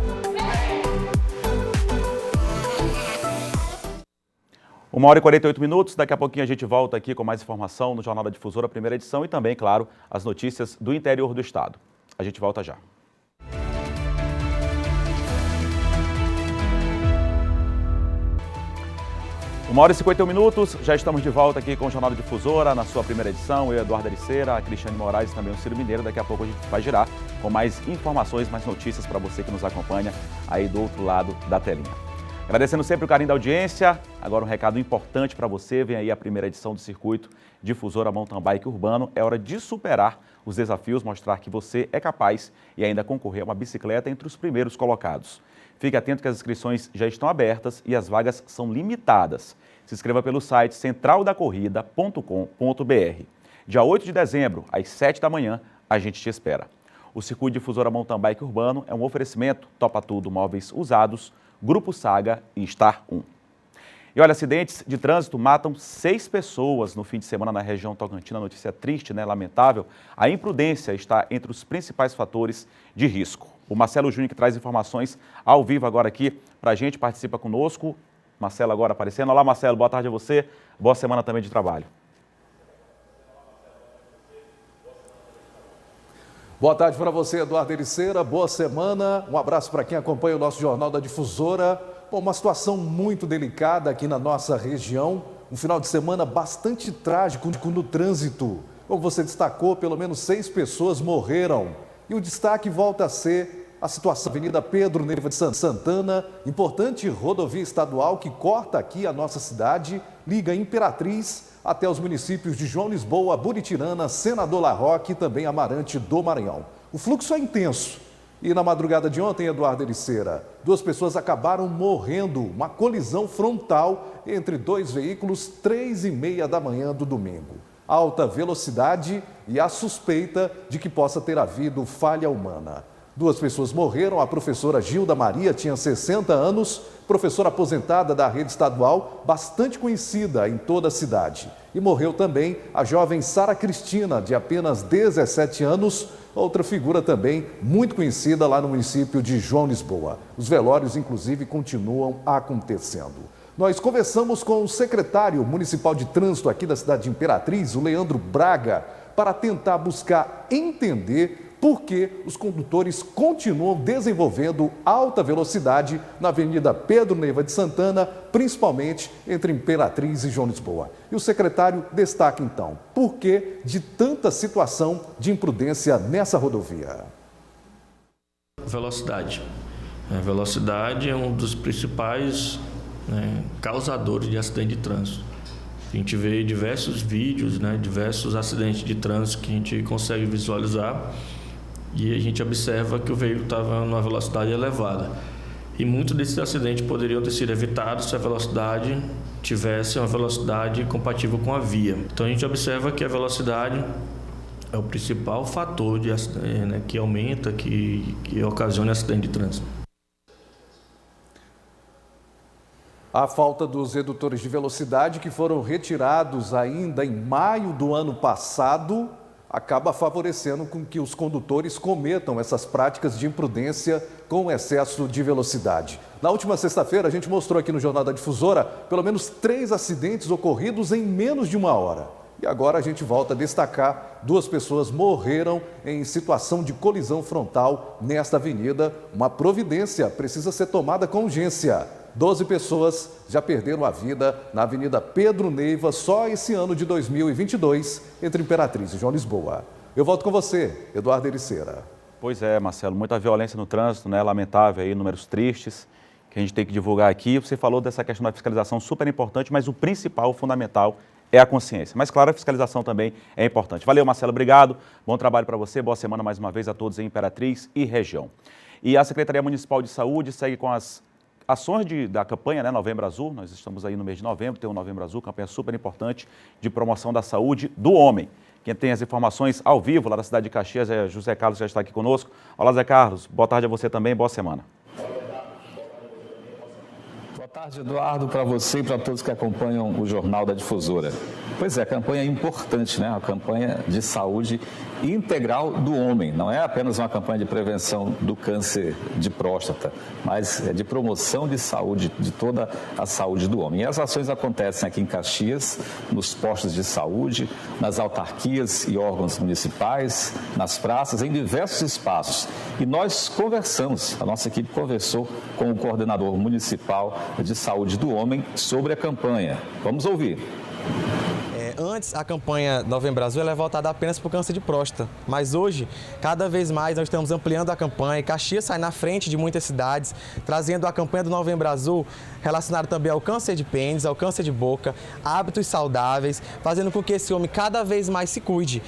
1h48, daqui a pouquinho a gente volta aqui com mais informação no Jornal da Difusora, primeira edição e também, claro, as notícias do interior do estado. A gente volta já. 1h51, já estamos de volta aqui com o Jornal da Difusora, na sua primeira edição. Eu, Eduardo Ericeira, a Cristiane Moraes e também o Ciro Mineiro. Daqui a pouco a gente vai girar com mais informações, mais notícias para você que nos acompanha aí do outro lado da telinha. Agradecendo sempre o carinho da audiência. Agora um recado importante para você. Vem aí a primeira edição do Circuito Difusora Mountain Bike Urbano. É hora de superar os desafios, mostrar que você é capaz e ainda concorrer a uma bicicleta entre os primeiros colocados. Fique atento que as inscrições já estão abertas e as vagas são limitadas. Se inscreva pelo site centraldacorrida.com.br. Dia 8 de dezembro, às 7 da manhã, a gente te espera. O Circuito Difusora Mountain Bike Urbano é um oferecimento Topa Tudo Móveis Usados, Grupo Saga e Star 1. E olha, acidentes de trânsito matam 6 pessoas no fim de semana na região Tocantina. Notícia triste, né? Lamentável. A imprudência está entre os principais fatores de risco. O Marcelo Júnior, que traz informações ao vivo agora aqui para a gente, participa conosco. Marcelo agora aparecendo. Olá, Marcelo, boa tarde a você. Boa semana também de trabalho. Boa tarde para você, Eduardo Ericeira. Boa semana. Um abraço para quem acompanha o nosso Jornal da Difusora. Bom, uma situação muito delicada aqui na nossa região. Um final de semana bastante trágico no trânsito. Como você destacou, pelo menos 6 pessoas morreram. E o destaque volta a ser A situação da Avenida Pedro Neiva de Santana, importante rodovia estadual que corta aqui a nossa cidade, liga Imperatriz até os municípios de João Lisboa, Buritirana, Senador La Roque e também Amarante do Maranhão. O fluxo é intenso. E na madrugada de ontem, Eduardo Ericeira, 2 pessoas acabaram morrendo. Uma colisão frontal entre 2 veículos, 3h30 da manhã do domingo. Alta velocidade e a suspeita de que possa ter havido falha humana. 2 pessoas morreram. A professora Gilda Maria tinha 60 anos, professora aposentada da rede estadual, bastante conhecida em toda a cidade. E morreu também a jovem Sara Cristina, de apenas 17 anos, outra figura também muito conhecida lá no município de João Lisboa. Os velórios, inclusive, continuam acontecendo. Nós conversamos com o secretário municipal de trânsito aqui da cidade de Imperatriz, o Leandro Braga, para tentar buscar entender por que os condutores continuam desenvolvendo alta velocidade na Avenida Pedro Neiva de Santana, principalmente entre Imperatriz e João Lisboa. E o secretário destaca então, por que de tanta situação de imprudência nessa rodovia? Velocidade. A velocidade é um dos principais causadores de acidente de trânsito. A gente vê diversos vídeos, diversos acidentes de trânsito que a gente consegue visualizar e a gente observa que o veículo estava numa velocidade elevada. E muitos desses acidentes poderiam ter sido evitados se a velocidade tivesse uma velocidade compatível com a via. Então a gente observa que a velocidade é o principal fator de acidente, que aumenta, que ocasiona acidente de trânsito. A falta dos redutores de velocidade que foram retirados ainda em maio do ano passado acaba favorecendo com que os condutores cometam essas práticas de imprudência com excesso de velocidade. Na última sexta-feira, a gente mostrou aqui no Jornal da Difusora pelo menos 3 acidentes ocorridos em menos de 1 hora. E agora a gente volta a destacar: 2 pessoas morreram em situação de colisão frontal nesta avenida. Uma providência precisa ser tomada com urgência. 12 pessoas já perderam a vida na Avenida Pedro Neiva só esse ano de 2022, entre Imperatriz e João Lisboa. Eu volto com você, Eduardo Ericeira. Pois é, Marcelo, muita violência no trânsito, lamentável aí, números tristes que a gente tem que divulgar aqui. Você falou dessa questão da fiscalização super importante, mas o principal, o fundamental, é a consciência. Mas claro, a fiscalização também é importante. Valeu, Marcelo, obrigado. Bom trabalho para você, boa semana mais uma vez a todos em Imperatriz e região. E a Secretaria Municipal de Saúde segue com as ações da campanha, Novembro Azul. Nós estamos aí no mês de novembro, tem o Novembro Azul, campanha super importante de promoção da saúde do homem. Quem tem as informações ao vivo lá da cidade de Caxias é José Carlos, já está aqui conosco. Olá, Zé Carlos, boa tarde a você também, boa semana. Boa tarde, Eduardo, para você e para todos que acompanham o Jornal da Difusora. Pois é, a campanha é importante, a campanha de saúde integral do homem. Não é apenas uma campanha de prevenção do câncer de próstata, mas é de promoção de saúde, de toda a saúde do homem. E as ações acontecem aqui em Caxias, nos postos de saúde, nas autarquias e órgãos municipais, nas praças, em diversos espaços. E nós conversamos, a nossa equipe conversou com o coordenador municipal de saúde do homem sobre a campanha. Vamos ouvir. Antes, a campanha Novembro Azul ela é voltada apenas para o câncer de próstata, mas hoje, cada vez mais, nós estamos ampliando a campanha. Caxias sai na frente de muitas cidades, trazendo a campanha do Novembro Azul relacionada também ao câncer de pênis, ao câncer de boca, hábitos saudáveis, fazendo com que esse homem cada vez mais se cuide.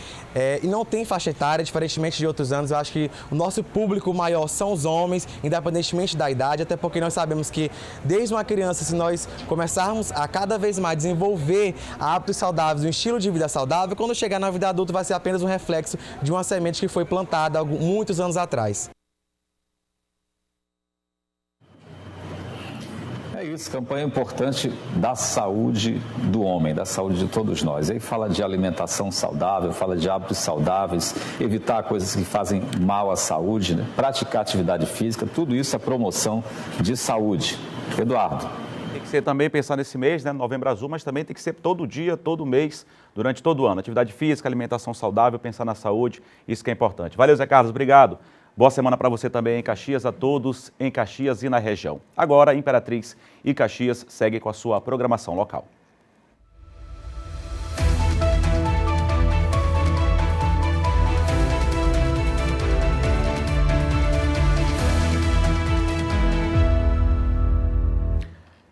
E não tem faixa etária, diferentemente de outros anos. Eu acho que o nosso público maior são os homens, independentemente da idade, até porque nós sabemos que desde uma criança, se nós começarmos a cada vez mais desenvolver hábitos saudáveis, um estilo de vida saudável, quando chegar na vida adulta vai ser apenas um reflexo de uma semente que foi plantada há muitos anos atrás. É isso, campanha importante da saúde do homem, da saúde de todos nós. Aí fala de alimentação saudável, fala de hábitos saudáveis, evitar coisas que fazem mal à saúde, praticar atividade física, tudo isso é promoção de saúde. Eduardo. Tem que ser também pensar nesse mês, Novembro Azul, mas também tem que ser todo dia, todo mês, durante todo o ano. Atividade física, alimentação saudável, pensar na saúde, isso que é importante. Valeu, Zé Carlos, obrigado. Boa semana para você também em Caxias, a todos em Caxias e na região. Agora, Imperatriz e Caxias seguem com a sua programação local.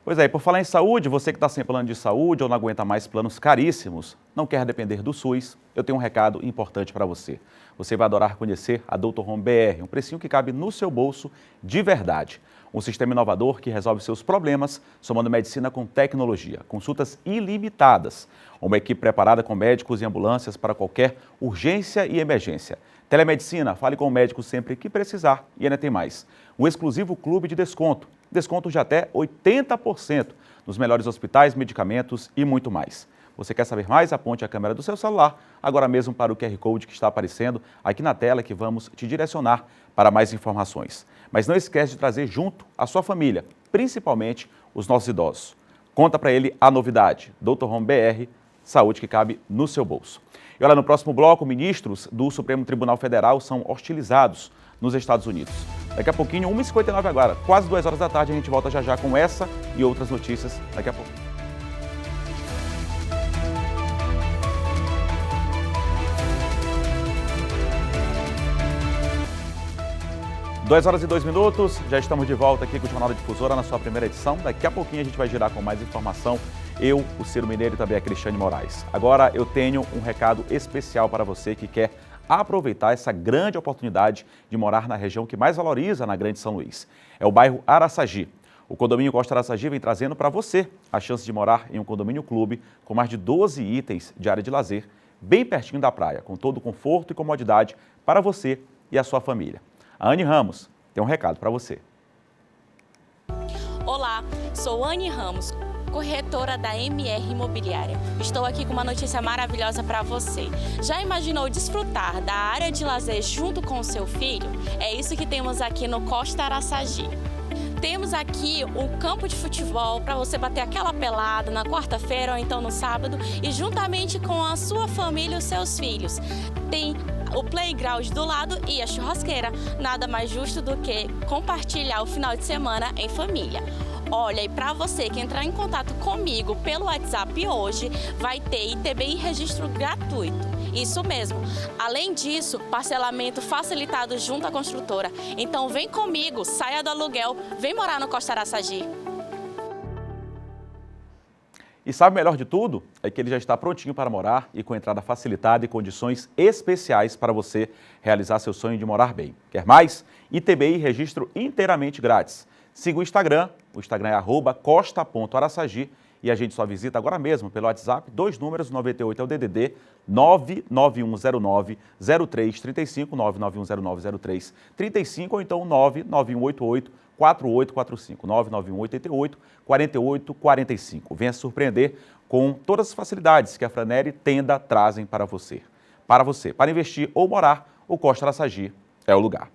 Pois é, e por falar em saúde, você que está sem plano de saúde ou não aguenta mais planos caríssimos, não quer depender do SUS, eu tenho um recado importante para você. Você vai adorar conhecer a Dr. Home BR, um precinho que cabe no seu bolso de verdade. Um sistema inovador que resolve seus problemas, somando medicina com tecnologia. Consultas ilimitadas. Uma equipe preparada com médicos e ambulâncias para qualquer urgência e emergência. Telemedicina, fale com o médico sempre que precisar e ainda tem mais. Um exclusivo clube de desconto. Desconto de até 80% nos melhores hospitais, medicamentos e muito mais. Você quer saber mais? Aponte a câmera do seu celular agora mesmo para o QR Code que está aparecendo aqui na tela, que vamos te direcionar para mais informações. Mas não esquece de trazer junto a sua família, principalmente os nossos idosos. Conta para ele a novidade, Dr. Home BR, saúde que cabe no seu bolso. E olha, no próximo bloco, ministros do Supremo Tribunal Federal são hostilizados nos Estados Unidos. Daqui a pouquinho, 1h59 agora, quase 2 horas da tarde, a gente volta já com essa e outras notícias daqui a pouco. 2h02, já estamos de volta aqui com o Jornal da Difusora na sua primeira edição. Daqui a pouquinho a gente vai girar com mais informação, eu, o Ciro Mineiro e também a Cristiane Moraes. Agora eu tenho um recado especial para você que quer aproveitar essa grande oportunidade de morar na região que mais valoriza na Grande São Luís. É o bairro Araçagi. O condomínio Costa Araçagi vem trazendo para você a chance de morar em um condomínio clube com mais de 12 itens de área de lazer, bem pertinho da praia, com todo o conforto e comodidade para você e a sua família. A Anne Ramos tem um recado para você. Olá, sou Anne Ramos, corretora da MR Imobiliária. Estou aqui com uma notícia maravilhosa para você. Já imaginou desfrutar da área de lazer junto com o seu filho? É isso que temos aqui no Costa Araçagi. Temos aqui um campo de futebol para você bater aquela pelada na quarta-feira ou então no sábado e juntamente com a sua família e os seus filhos. Tem o playground do lado e a churrasqueira. Nada mais justo do que compartilhar o final de semana em família. Olha, e para você que entrar em contato comigo pelo WhatsApp hoje, vai ter ITBI registro gratuito. Isso mesmo. Além disso, parcelamento facilitado junto à construtora. Então vem comigo, saia do aluguel, vem morar no Costa Araçagi. E sabe o melhor de tudo? É que ele já está prontinho para morar e com entrada facilitada e condições especiais para você realizar seu sonho de morar bem. Quer mais? ITBI registro inteiramente grátis. Siga o Instagram é @costa.araçagi e a gente só visita agora mesmo pelo WhatsApp, 2 números, 98 é o DDD, 99109-0335, 99109-0335 ou então 99188-4845, 99188-4845. Venha se surpreender com todas as facilidades que a Franeri Tenda trazem para você. Para investir ou morar, o Costa Araçagi é o lugar.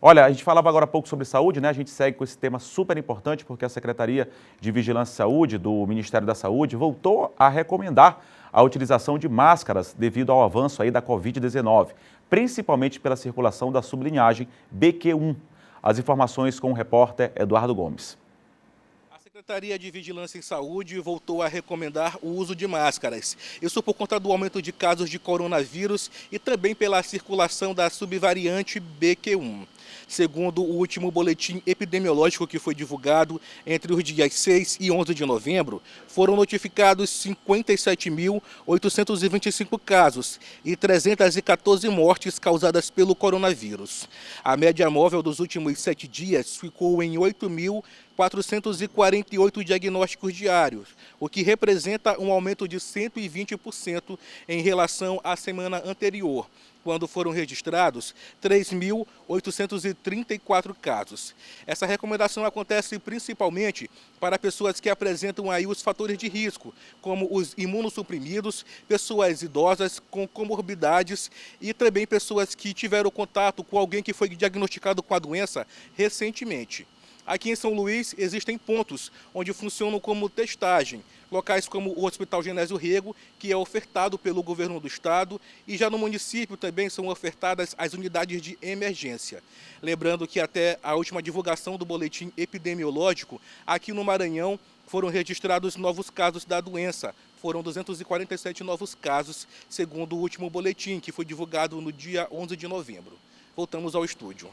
Olha, a gente falava agora há pouco sobre saúde, né? A gente segue com esse tema super importante porque a Secretaria de Vigilância e Saúde do Ministério da Saúde voltou a recomendar a utilização de máscaras devido ao avanço aí da Covid-19, principalmente pela circulação da sublinhagem BQ1. As informações com o repórter Eduardo Gomes. A Secretaria de Vigilância em Saúde voltou a recomendar o uso de máscaras. Isso por conta do aumento de casos de coronavírus e também pela circulação da subvariante BQ1. Segundo o último boletim epidemiológico que foi divulgado entre os dias 6 e 11 de novembro, foram notificados 57.825 casos e 314 mortes causadas pelo coronavírus. A média móvel dos últimos 7 dias ficou em 8.448 diagnósticos diários, o que representa um aumento de 120% em relação à semana anterior, quando foram registrados 3.834 casos. Essa recomendação acontece principalmente para pessoas que apresentam aí os fatores de risco, como os imunossuprimidos, pessoas idosas com comorbidades e também pessoas que tiveram contato com alguém que foi diagnosticado com a doença recentemente. Aqui em São Luís existem pontos onde funcionam como testagem, locais como o Hospital Genésio Rego, que é ofertado pelo governo do estado, e já no município também são ofertadas as unidades de emergência. Lembrando que até a última divulgação do boletim epidemiológico, aqui no Maranhão foram registrados novos casos da doença. Foram 247 novos casos, segundo o último boletim, que foi divulgado no dia 11 de novembro. Voltamos ao estúdio.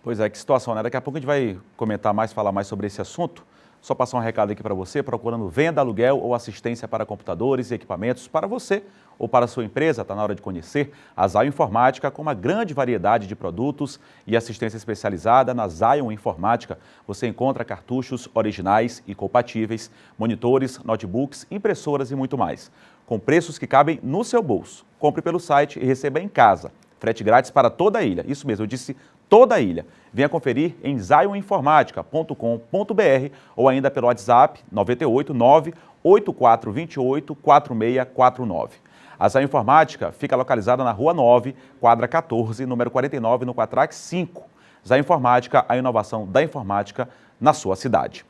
Pois é, que situação, né? Daqui a pouco a gente vai comentar mais, falar mais sobre esse assunto, Só passar um recado aqui para você, procurando venda, aluguel ou assistência para computadores e equipamentos para você ou para a sua empresa. Está na hora de conhecer a Zion Informática, com uma grande variedade de produtos e assistência especializada. Na Zion Informática você encontra cartuchos originais e compatíveis, monitores, notebooks, impressoras e muito mais, com preços que cabem no seu bolso. Compre pelo site e receba em casa. Frete grátis para toda a ilha. Isso mesmo, eu disse toda a ilha. Venha conferir em zioninformatica.com.br ou ainda pelo WhatsApp 98 98428 4649. A Zion Informática fica localizada na Rua 9, quadra 14, número 49, no Quatrax 5. Zion Informática, a inovação da informática na sua cidade.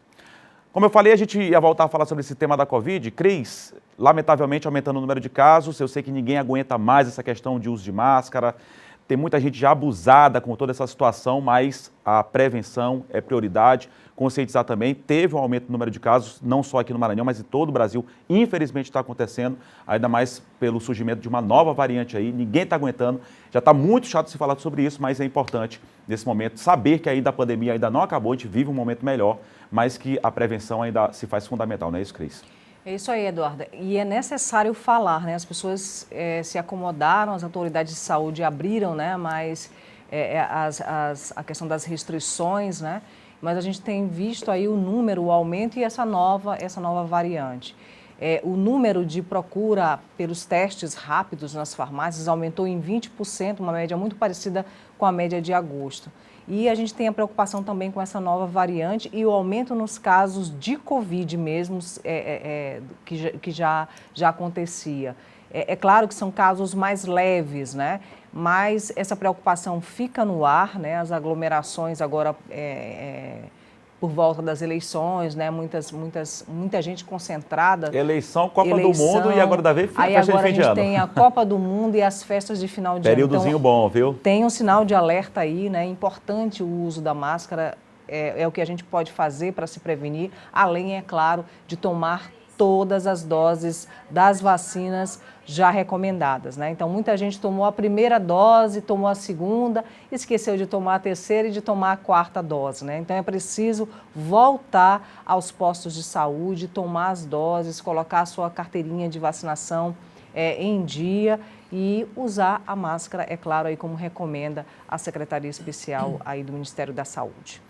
Como eu falei, a gente ia voltar a falar sobre esse tema da Covid. Cris, lamentavelmente aumentando o número de casos, eu sei que ninguém aguenta mais essa questão de uso de máscara, tem muita gente já abusada com toda essa situação, mas a prevenção é prioridade. Conscientizar também, teve um aumento no número de casos, não só aqui no Maranhão, mas em todo o Brasil. Infelizmente está acontecendo, ainda mais pelo surgimento de uma nova variante aí, ninguém está aguentando. Já está muito chato se falar sobre isso, mas é importante, nesse momento, saber que ainda a pandemia ainda não acabou, a gente vive um momento melhor, mas que a prevenção ainda se faz fundamental, não é isso, Cris? É isso aí, Eduardo. E é necessário falar, né? As pessoas se acomodaram, as autoridades de saúde abriram, né? Mas a questão das restrições, né? Mas a gente tem visto aí o número, o aumento e essa nova variante. O número de procura pelos testes rápidos nas farmácias aumentou em 20%, uma média muito parecida com a média de agosto. E a gente tem a preocupação também com essa nova variante e o aumento nos casos de Covid mesmo, que já acontecia. É claro que são casos mais leves, né? Mas essa preocupação fica no ar, né? As aglomerações agora, por volta das eleições, né? Muita gente concentrada. Copa do Mundo e agora da vez festa de fim de ano. Aí agora a gente tem a Copa do Mundo e as festas de final de ano. Períodozinho bom, viu? Tem um sinal de alerta aí, né? É importante o uso da máscara, é o que a gente pode fazer para se prevenir, além, é claro, de tomar todas as doses das vacinas já recomendadas, né? Então, muita gente tomou a primeira dose, tomou a segunda, esqueceu de tomar a terceira e de tomar a quarta dose, né? Então, é preciso voltar aos postos de saúde, tomar as doses, colocar a sua carteirinha de vacinação em dia e usar a máscara, é claro, aí como recomenda a Secretaria Especial aí do Ministério da Saúde.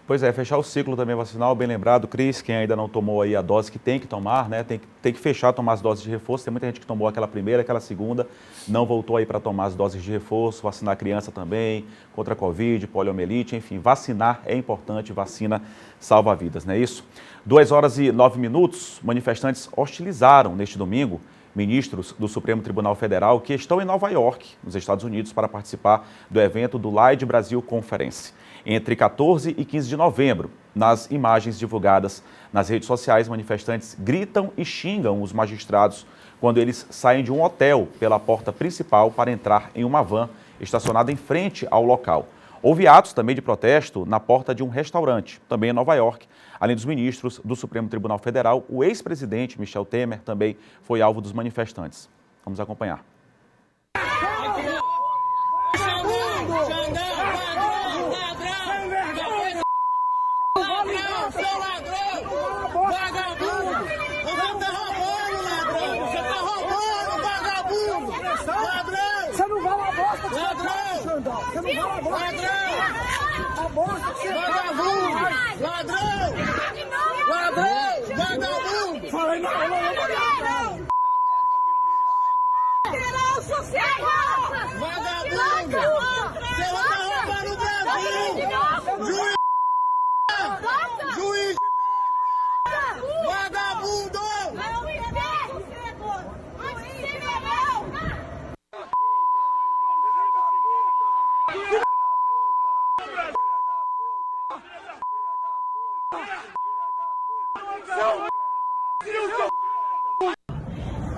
Pois é, fechar o ciclo também vacinal, bem lembrado, Cris, quem ainda não tomou aí a dose que tem que tomar, né? Tem que fechar, tomar as doses de reforço. Tem muita gente que tomou aquela primeira, aquela segunda, não voltou aí para tomar as doses de reforço, vacinar a criança também, contra a Covid, poliomielite, enfim, vacinar é importante, vacina salva vidas, não é isso? 2h09, manifestantes hostilizaram neste domingo ministros do Supremo Tribunal Federal que estão em Nova York, nos Estados Unidos, para participar do evento do Lied Brasil Conference. Entre 14 e 15 de novembro, nas imagens divulgadas nas redes sociais, manifestantes gritam e xingam os magistrados quando eles saem de um hotel pela porta principal para entrar em uma van estacionada em frente ao local. Houve atos também de protesto na porta de um restaurante, também em Nova York. Além dos ministros do Supremo Tribunal Federal, o ex-presidente Michel Temer também foi alvo dos manifestantes. Vamos acompanhar.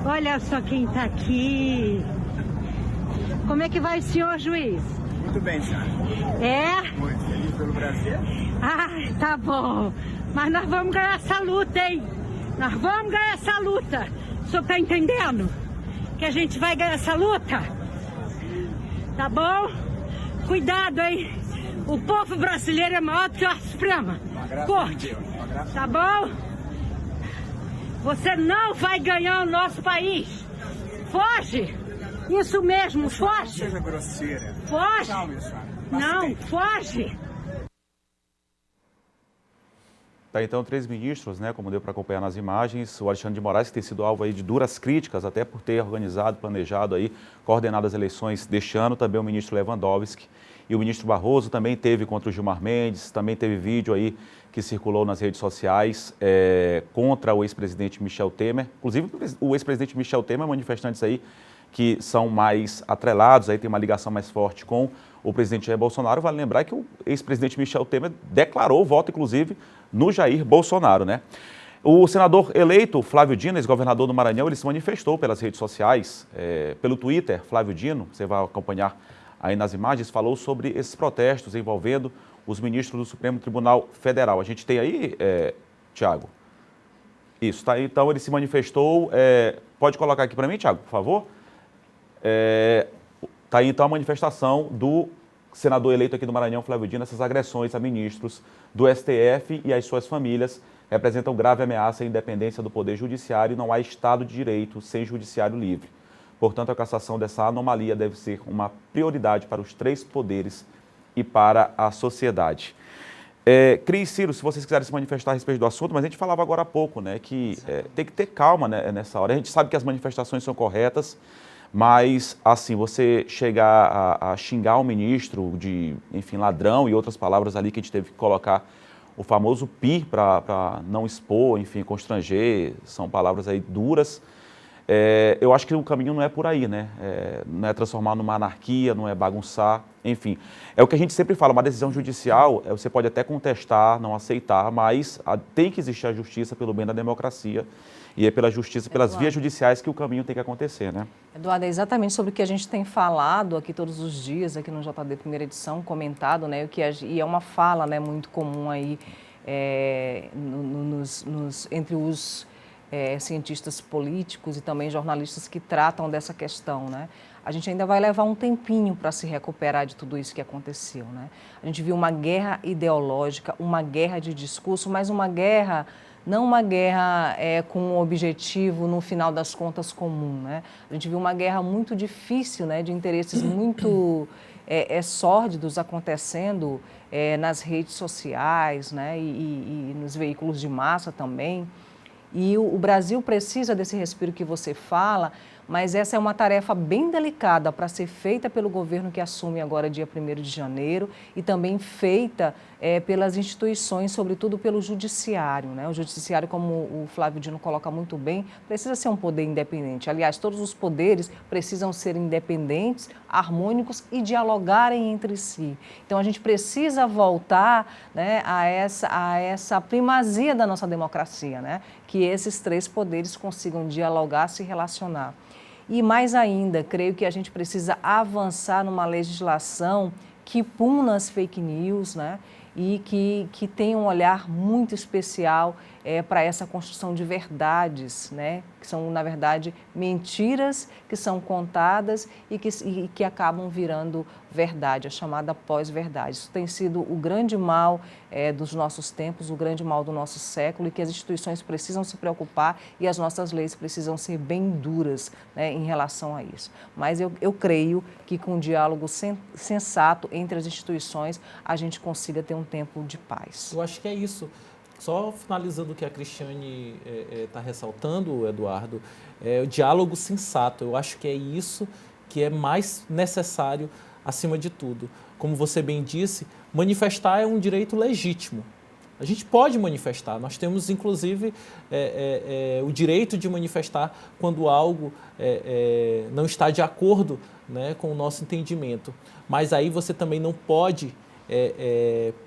Olha só quem tá aqui. Como é que vai, senhor juiz? Muito bem, senhora. É? Muito feliz pelo Brasil. Ah, tá bom. Mas nós vamos ganhar essa luta, hein? Nós vamos ganhar essa luta. O senhor tá entendendo? Que a gente vai ganhar essa luta? Tá bom? Cuidado, hein? O povo brasileiro é maior do que a Suprema Corte. Tá bom? Você não vai ganhar o nosso país. Foge! Isso mesmo, foge! Seja grosseira. Foge! Calma, senhora. Não, foge! Tá, então, 3 ministros, né, como deu para acompanhar nas imagens, o Alexandre de Moraes, que tem sido alvo aí de duras críticas, até por ter organizado, planejado aí, coordenado as eleições deste ano, também o ministro Lewandowski e o ministro Barroso também teve contra o Gilmar Mendes, também teve vídeo aí que circulou nas redes sociais contra o ex-presidente Michel Temer, inclusive o ex-presidente Michel Temer, manifestantes aí que são mais atrelados, aí tem uma ligação mais forte com o presidente Jair Bolsonaro. Vale lembrar que o ex-presidente Michel Temer declarou voto, inclusive, no Jair Bolsonaro, né? O senador eleito, Flávio Dino, ex-governador do Maranhão, ele se manifestou pelas redes sociais, pelo Twitter. Flávio Dino, você vai acompanhar aí nas imagens, falou sobre esses protestos envolvendo os ministros do Supremo Tribunal Federal. A gente tem aí, Tiago? Isso, tá aí. Então ele se manifestou. Pode colocar aqui para mim, Tiago, por favor? Tá aí então a manifestação do senador eleito aqui do Maranhão, Flávio Dino. Essas agressões a ministros do STF e as suas famílias representam grave ameaça à independência do Poder Judiciário e não há Estado de Direito sem judiciário livre. Portanto, a cassação dessa anomalia deve ser uma prioridade para os 3 poderes e para a sociedade. Cris, Ciro, se vocês quiserem se manifestar a respeito do assunto, mas a gente falava agora há pouco, né, que tem que ter calma, né, nessa hora. A gente sabe que as manifestações são corretas, mas, assim, você chegar a xingar um ministro de, enfim, ladrão e outras palavras ali que a gente teve que colocar o famoso pi para não expor, enfim, constranger, são palavras aí duras. Eu acho que o caminho não é por aí, né? Não é transformar numa anarquia, não é bagunçar, enfim. É o que a gente sempre fala, uma decisão judicial, você pode até contestar, não aceitar, mas tem que existir a justiça pelo bem da democracia e é pela justiça, pelas vias judiciais que o caminho tem que acontecer, né? Eduardo, é exatamente sobre o que a gente tem falado aqui todos os dias, aqui no JD Primeira Edição, comentado, né? E é uma fala, né, muito comum aí entre os cientistas políticos e também jornalistas que tratam dessa questão, né? A gente ainda vai levar um tempinho para se recuperar de tudo isso que aconteceu, né? A gente viu uma guerra ideológica, uma guerra de discurso, mas uma guerra, não uma guerra com um objetivo, no final das contas, comum, né? A gente viu uma guerra muito difícil, né, de interesses muito sórdidos acontecendo nas redes sociais, né, e nos veículos de massa também. E o Brasil precisa desse respiro que você fala, mas essa é uma tarefa bem delicada para ser feita pelo governo que assume agora dia 1º de janeiro e também feita pelas instituições, sobretudo pelo judiciário, né? O judiciário, como o Flávio Dino coloca muito bem, precisa ser um poder independente. Aliás, todos os poderes precisam ser independentes, harmônicos e dialogarem entre si. Então, a gente precisa voltar, né, a essa primazia da nossa democracia, né? Que esses 3 poderes consigam dialogar, se relacionar. E mais ainda, creio que a gente precisa avançar numa legislação que puna as fake news, né? E que tenha um olhar muito especial para essa construção de verdades, né? Que são, na verdade, mentiras que são contadas e que acabam virando verdade, a chamada pós-verdade. Isso tem sido o grande mal dos nossos tempos, o grande mal do nosso século, e que as instituições precisam se preocupar e as nossas leis precisam ser bem duras, né, em relação a isso. Mas eu creio que com um diálogo sensato entre as instituições, a gente consiga ter um tempo de paz. Eu acho que é isso. Só finalizando o que a Cristiane está ressaltando, Eduardo, o diálogo sensato. Eu acho que é isso que é mais necessário acima de tudo. Como você bem disse, manifestar é um direito legítimo. A gente pode manifestar, nós temos inclusive o direito de manifestar quando algo não está de acordo, né, com o nosso entendimento. Mas aí você também não pode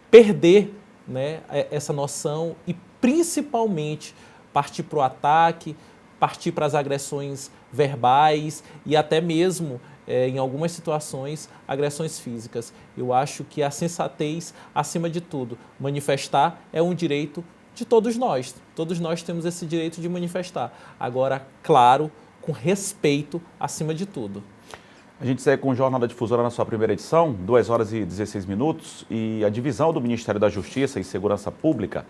perder, né, essa noção e principalmente partir para o ataque, partir para as agressões verbais e até mesmo, em algumas situações, agressões físicas. Eu acho que a sensatez, acima de tudo, manifestar é um direito de todos nós. Todos nós temos esse direito de manifestar. Agora, claro, com respeito acima de tudo. A gente segue com o Jornal da Difusora na sua primeira edição, 2 horas e 16 minutos, e a divisão do Ministério da Justiça e Segurança Pública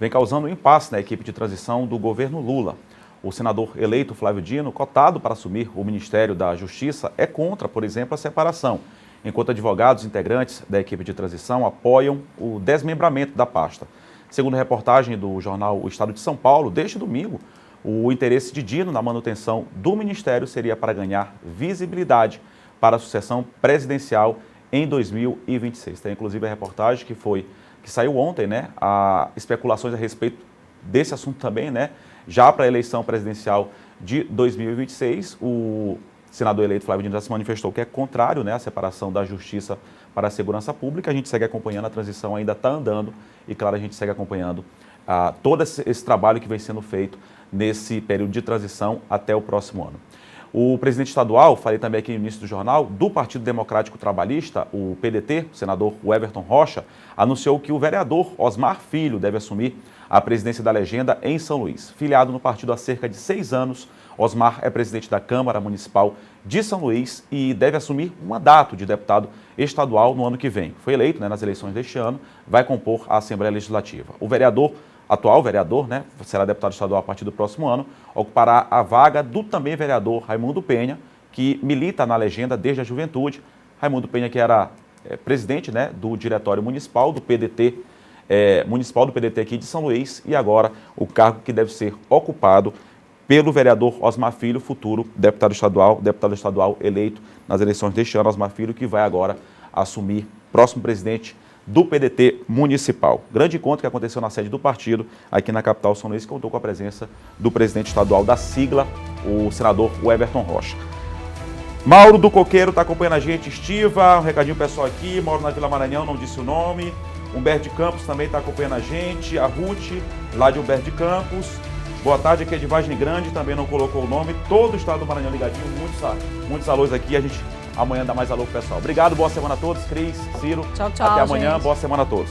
vem causando um impasse na equipe de transição do governo Lula. O senador eleito Flávio Dino, cotado para assumir o Ministério da Justiça, é contra, por exemplo, a separação, enquanto advogados integrantes da equipe de transição apoiam o desmembramento da pasta. Segundo a reportagem do jornal O Estado de São Paulo, deste domingo, o interesse de Dino na manutenção do Ministério seria para ganhar visibilidade para a sucessão presidencial em 2026. Tem inclusive a reportagem que saiu ontem, né? Há especulações a respeito desse assunto também, né? Já para a eleição presidencial de 2026, o senador eleito Flávio Dino já se manifestou que é contrário, né, à separação da Justiça para a Segurança Pública. A gente segue acompanhando, a transição ainda está andando e, claro, a gente segue acompanhando todo esse trabalho que vem sendo feito nesse período de transição até o próximo ano. O presidente estadual, falei também aqui no início do jornal, do Partido Democrático Trabalhista, o PDT, o senador Everton Rocha, anunciou que o vereador Osmar Filho deve assumir a presidência da legenda em São Luís. Filiado no partido há cerca de 6 anos, Osmar é presidente da Câmara Municipal de São Luís e deve assumir um mandato de deputado estadual no ano que vem. Foi eleito, né, nas eleições deste ano, vai compor a Assembleia Legislativa. O atual vereador, né, será deputado estadual a partir do próximo ano, ocupará a vaga do também vereador Raimundo Penha, que milita na legenda desde a juventude. Raimundo Penha, que era presidente, né, do Diretório Municipal do PDT, aqui de São Luís, e agora o cargo que deve ser ocupado pelo vereador Osmar Filho, futuro deputado estadual eleito nas eleições deste ano. Osmar Filho, que vai agora assumir próximo presidente do PDT municipal. Grande encontro que aconteceu na sede do partido, aqui na capital São Luís, que contou com a presença do presidente estadual da sigla, o senador Everton Rocha. Mauro do Coqueiro está acompanhando a gente, Estiva, um recadinho pessoal aqui, moro na Vila Maranhão, não disse o nome. Humberto de Campos também está acompanhando a gente, a Ruth, lá de Humberto de Campos. Boa tarde, aqui é de Vargem Grande, também não colocou o nome. Todo o estado do Maranhão ligadinho, muitos alôs aqui, a gente amanhã dá mais alô pro pessoal. Obrigado, boa semana a todos, Cris, Ciro. Tchau, até amanhã, gente. boa semana a todos.